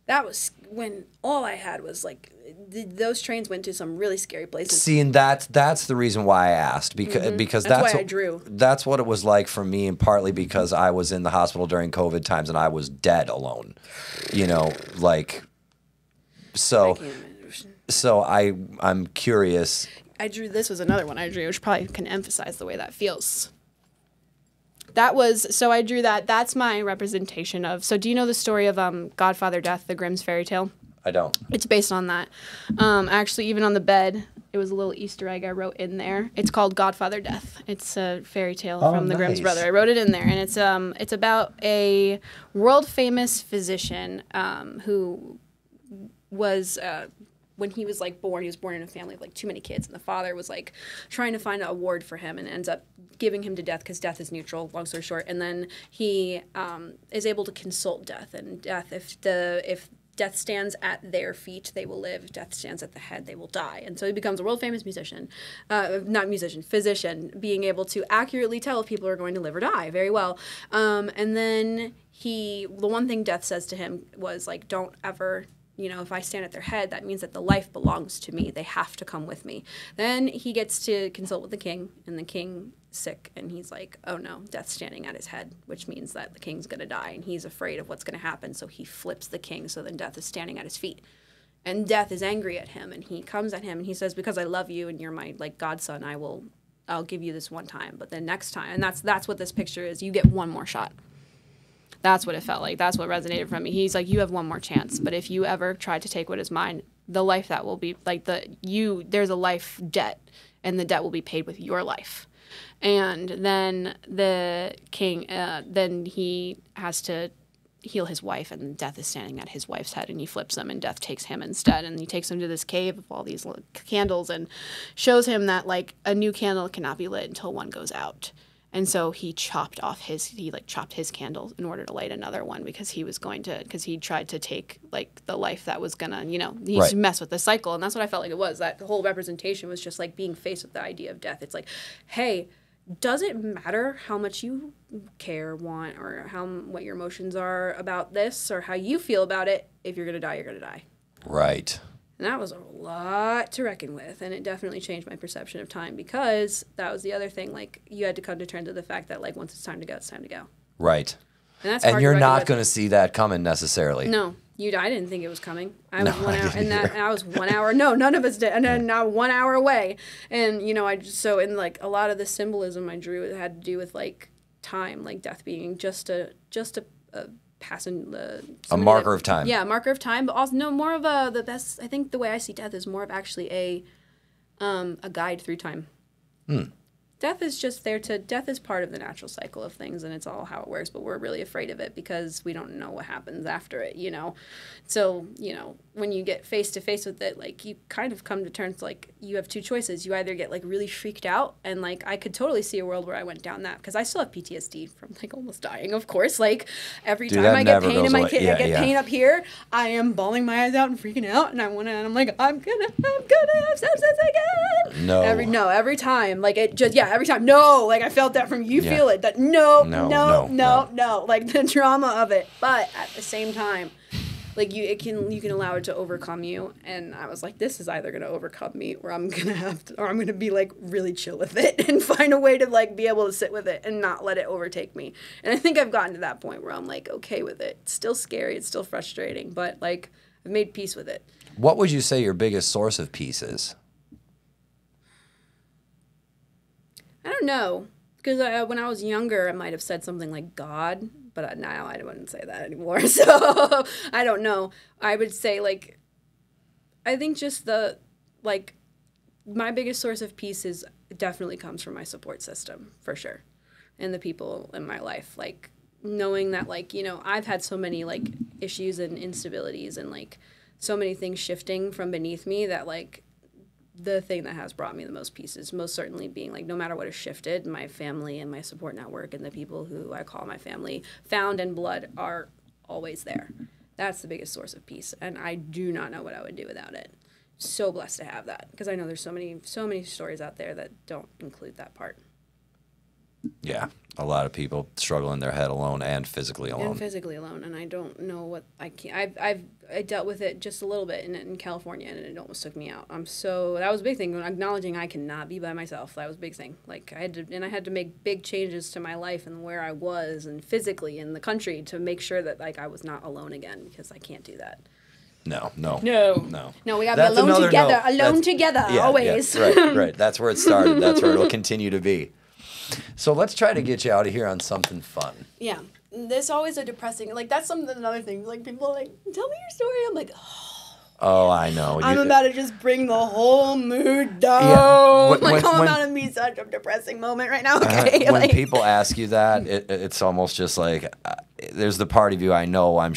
that was when all I had was like, those trains went to some really scary places. See, and that's the reason why I asked, because that's why I drew. That's what it was like for me, and partly because I was in the hospital during COVID times, and I was dead alone. You know, like, so I'm curious. I drew, this was another one I drew, which probably can emphasize the way that feels. I drew that. That's my representation of, so do you know the story of Godfather Death, the Grimm's fairy tale? I don't. It's based on that. Actually, even on the bed, it was a little Easter egg I wrote in there. It's called Godfather Death. It's a fairy tale from the Grimm's brother. I wrote it in there, and it's about a world-famous physician who was... when he was like born, he was born in a family of like too many kids, and the father was like trying to find an award for him and ends up giving him to death because death is neutral, long story short. And then he is able to consult death, and death, if death stands at their feet, they will live. If death stands at the head, they will die. And so he becomes a world famous physician, being able to accurately tell if people are going to live or die very well. And then the one thing death says to him was like, don't ever, if I stand at their head, that means that the life belongs to me. They have to come with me. Then he gets to consult with the king, and the king's sick, and he's like, oh no, death's standing at his head, which means that the king's going to die, and he's afraid of what's going to happen, so he flips the king, so then death is standing at his feet. And death is angry at him, and he comes at him, and he says, because I love you, and you're my, like, godson, I'll give you this one time, but then next time, and that's what this picture is, you get one more shot. That's what it felt like. That's what resonated from me. He's like, you have one more chance, but if you ever try to take what is mine, the life that will be like there's a life debt, and the debt will be paid with your life. And then the king, then he has to heal his wife, and death is standing at his wife's head, and he flips them, and death takes him instead, and he takes him to this cave of all these candles and shows him that like a new candle cannot be lit until one goes out. And so he chopped his candles in order to light another one, because he tried to take like the life that was gonna, mess with the cycle. And that's what I felt like it was. That the whole representation was just like being faced with the idea of death. It's like, hey, does it matter how much you care, want, or what your emotions are about this, or how you feel about it? If you're gonna die, you're gonna die. Right. And that was a lot to reckon with, and it definitely changed my perception of time, because that was the other thing, like, you had to come to terms with the fact that, like, once it's time to go, it's time to go. Right. And that's and you're not going to see that coming necessarily. No. I didn't think it was coming. I was 1 hour, and I was 1 hour. No, none of us did. And then now 1 hour away. And, in, like, a lot of the symbolism I drew, it had to do with, like, time, like death being just a passing a marker of time. Yeah, a marker of time, but also more of the best. I think the way I see death is more of actually a guide through time. Death death is just there to, death is part of the natural cycle of things, and it's all how it works, but we're really afraid of it because we don't know what happens after it, you know? So, you know, when you get face to face with it, like, you kind of come to terms, like, you have two choices. You either get, like, really freaked out, and, like, I could totally see a world where I went down that, because I still have PTSD from, like, almost dying, of course. Like, every time I get pain in my kid, I get pain up here, I am bawling my eyes out and freaking out, and I'm like, I'm gonna have sepsis again. No. Every time, like, it just, every time, no, like, I felt that from you, feel it, that no, like, the drama of it, but at the same time, like, you can allow it to overcome you, and I was like, this is either gonna overcome me, or I'm gonna be, like, really chill with it and find a way to, like, be able to sit with it and not let it overtake me. And I think I've gotten to that point where I'm, like, okay with it. It's still scary, it's still frustrating, but, like, I've made peace with it. What would you say your biggest source of peace is? I don't know, because when I was younger, I might have said something like God, but now I wouldn't say that anymore, so I don't know. I would say, like, I think just my biggest source of peace definitely comes from my support system, for sure, and the people in my life, like, knowing that, like, you know, I've had so many, like, issues and instabilities and, like, so many things shifting from beneath me that, like, the thing that has brought me the most peace is most certainly being, like, no matter what has shifted, my family and my support network and the people who I call my family, found in blood, are always there. That's the biggest source of peace, and I do not know what I would do without it. So blessed to have that, because I know there's so many stories out there that don't include that part. Yeah, a lot of people struggle in their head alone and physically alone. And I don't know what I can't. I dealt with it just a little bit in California, and it almost took me out. That was a big thing. Acknowledging I cannot be by myself. That was a big thing. Like, I had to make big changes to my life and where I was and physically in the country to make sure that, like, I was not alone again, because I can't do that. No. We got to be alone together. Always. Yeah, right. That's where it started. That's where it'll continue to be. So let's try to get you out of here on something fun. Yeah. There's always a depressing, like, that's another thing. Like, people are like, tell me your story. I'm like, oh, I know. I'm about to just bring the whole mood down. Yeah. I'm about to be such a depressing moment right now. Okay. When people ask you that, it's almost just like, there's the part of you I know I'm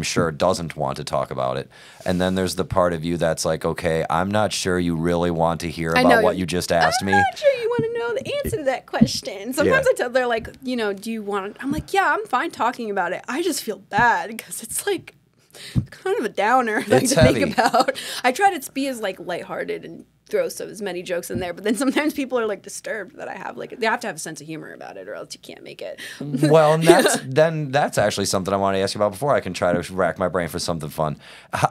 sure doesn't want to talk about it. And then there's the part of you that's like, okay, I'm not sure you really want to hear about what you just asked me. I'm not sure you want to know the answer to that question. Sometimes they're like, you know, do you want to? I'm like, yeah, I'm fine talking about it. I just feel bad because it's like kind of a downer to think about. I try to be as, like, lighthearted and throw as many jokes in there, but then sometimes people are, like, disturbed that I have, like, they have to have a sense of humor about it, or else you can't make it. Well, and that's actually something I want to ask you about before I can try to rack my brain for something fun.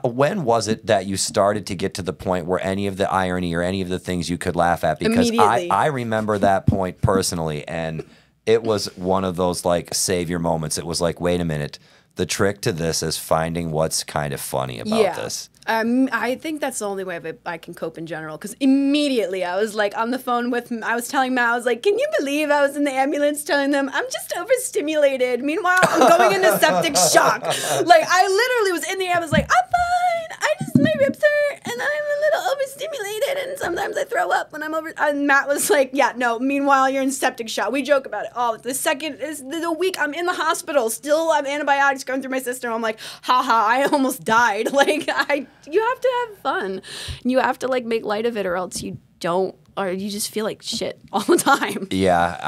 When was it that you started to get to the point where any of the irony or any of the things you could laugh at? Because I remember that point personally, and it was one of those, like, savior moments. It was like, wait a minute. The trick to this is finding what's kind of funny about this. I think that's the only way I can cope in general, because immediately I was, like, on the phone I was telling Matt, I was like, can you believe I was in the ambulance telling them I'm just overstimulated? Meanwhile, I'm going into septic shock. Like, I literally was in the ambulance like, I'm fine. My ribs hurt, and I'm a little overstimulated, and sometimes I throw up when I'm over. And Matt was like, yeah, no, meanwhile, you're in septic shock. We joke about it. Oh, the week I'm in the hospital, still have antibiotics going through my system. I'm like, haha, I almost died. Like, you have to have fun. You have to, like, make light of it, or else you don't, or you just feel like shit all the time. Yeah,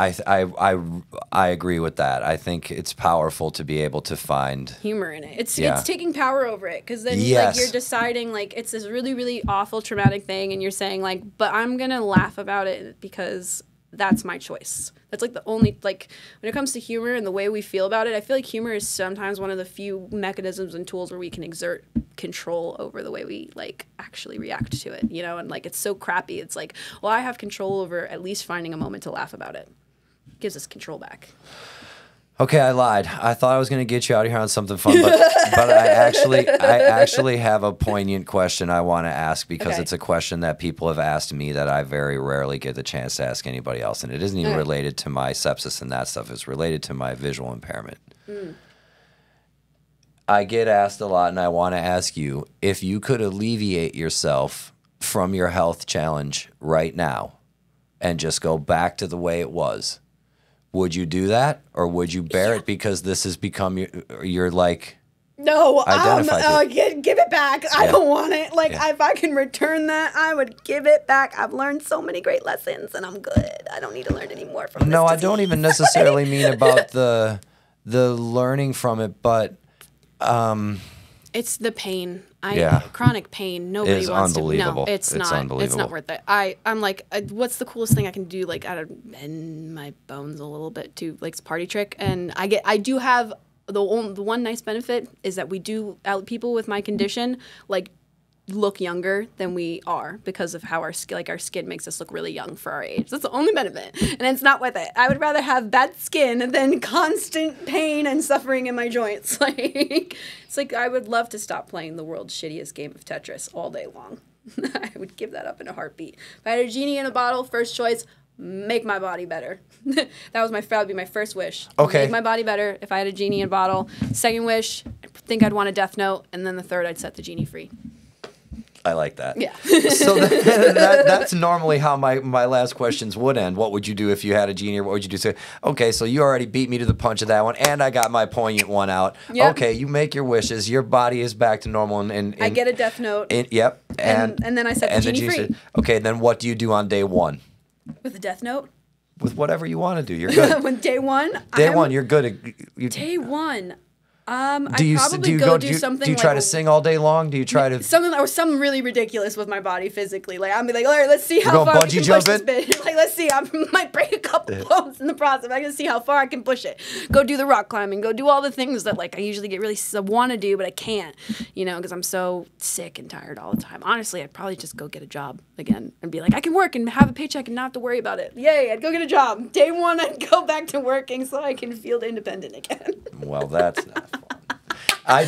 I agree with that. I think it's powerful to be able to find humor in it. It's taking power over it, because then like, you're deciding, like, it's this really, really awful traumatic thing, and you're saying, like, but I'm gonna laugh about it because that's my choice. That's, like, the only, like, when it comes to humor and the way we feel about it, I feel like humor is sometimes one of the few mechanisms and tools where we can exert control over the way we, like, actually react to it, you know? And, like, it's so crappy. It's like, well, I have control over at least finding a moment to laugh about it. It gives us control back. Okay, I lied. I thought I was going to get you out of here on something fun, but I actually have a poignant question I want to ask, because it's a question that people have asked me that I very rarely get the chance to ask anybody else, and it isn't even related to my sepsis and that stuff. It's related to my visual impairment. I get asked a lot, and I want to ask you, if you could alleviate yourself from your health challenge right now, and just go back to the way it was, would you do that, or would you bear it because this has become your like? No, Identified give it back. I don't want it. Like, Yeah. if I can return that, I would give it back. I've learned so many great lessons, and I'm good. I don't need to learn any more from this No, I disease. don't even necessarily mean about the learning from it, but It's the pain. Yeah. Chronic pain. Nobody It's wants unbelievable. to. No, it's It's not. unbelievable. It's not worth it. I'm like, what's the coolest thing I can do? Like, I don't bend my bones a little bit to like party trick, and I do have the one nice benefit is that we do people with my condition like look younger than we are because of how our skin makes us look really young for our age. That's the only benefit, and it's not worth it. I would rather have bad skin than constant pain and suffering in my joints. Like, it's like I would love to stop playing the world's shittiest game of Tetris all day long. I would give that up in a heartbeat. If I had a genie in a bottle, first choice, make my body better. that would be my first wish. Okay. Make my body better if I had a genie in a bottle. Second wish, I think I'd want a death note, and then the third, I'd set the genie free. I like that. Yeah. So that's normally how my last questions would end. What would you do if you had a genie? Or what would you do? Say, okay, so you already beat me to the punch of that one, and I got my poignant one out. Yep. Okay, you make your wishes. Your body is back to normal. And I get a death note. Yep. And then I set the genie free. said, okay, then what do you do on day one? With a death note? With whatever you want to do. You're good. When day one? Day one, you're good. Day one. I'd Do you probably do something you try like to sing all day long? Do you try to something really ridiculous with my body physically? Like, I'm like, all right, let's see how go far we bungee can push this jumping? bit. Like, let's see, I might break a couple bones in the process. I can see how far I can push it. Go do the rock climbing. Go do all the things that like I usually get really want to do, but I can't. Because I'm so sick and tired all the time. Honestly, I'd probably just go get a job again and be like, I can work and have a paycheck and not have to worry about it. Yay! I'd go get a job. Day one, I'd go back to working so I can feel independent again. Well, that's not fun. I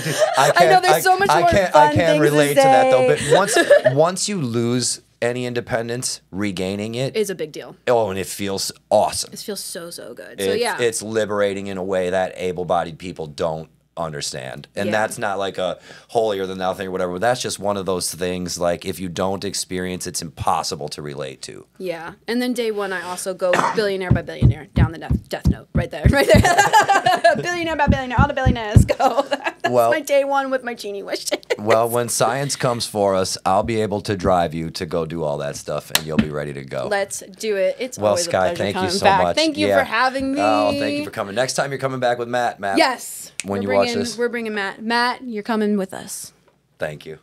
know there's so much more I fun can't things to relate to that though. say. But once you lose any independence, regaining it Is a big deal. Oh, and it feels awesome. It feels so good. It's liberating in a way that able-bodied people don't understand. And that's not like a holier than thou thing or whatever, but that's just one of those things, like, if you don't experience, it's impossible to relate to. Yeah. And then day one, I also go billionaire by billionaire down the death note. Right there. Billionaire by billionaire. All the billionaires go. That's my day one with my genie wish. Well, when science comes for us, I'll be able to drive you to go do all that stuff, and you'll be ready to go. Let's do it. It's well, always Sky, a pleasure thank you coming so back. much. Thank you for having me. Oh, thank you for coming. Next time you're coming back with Matt. Yes. When you watch this. We're bringing Matt. Matt, you're coming with us. Thank you.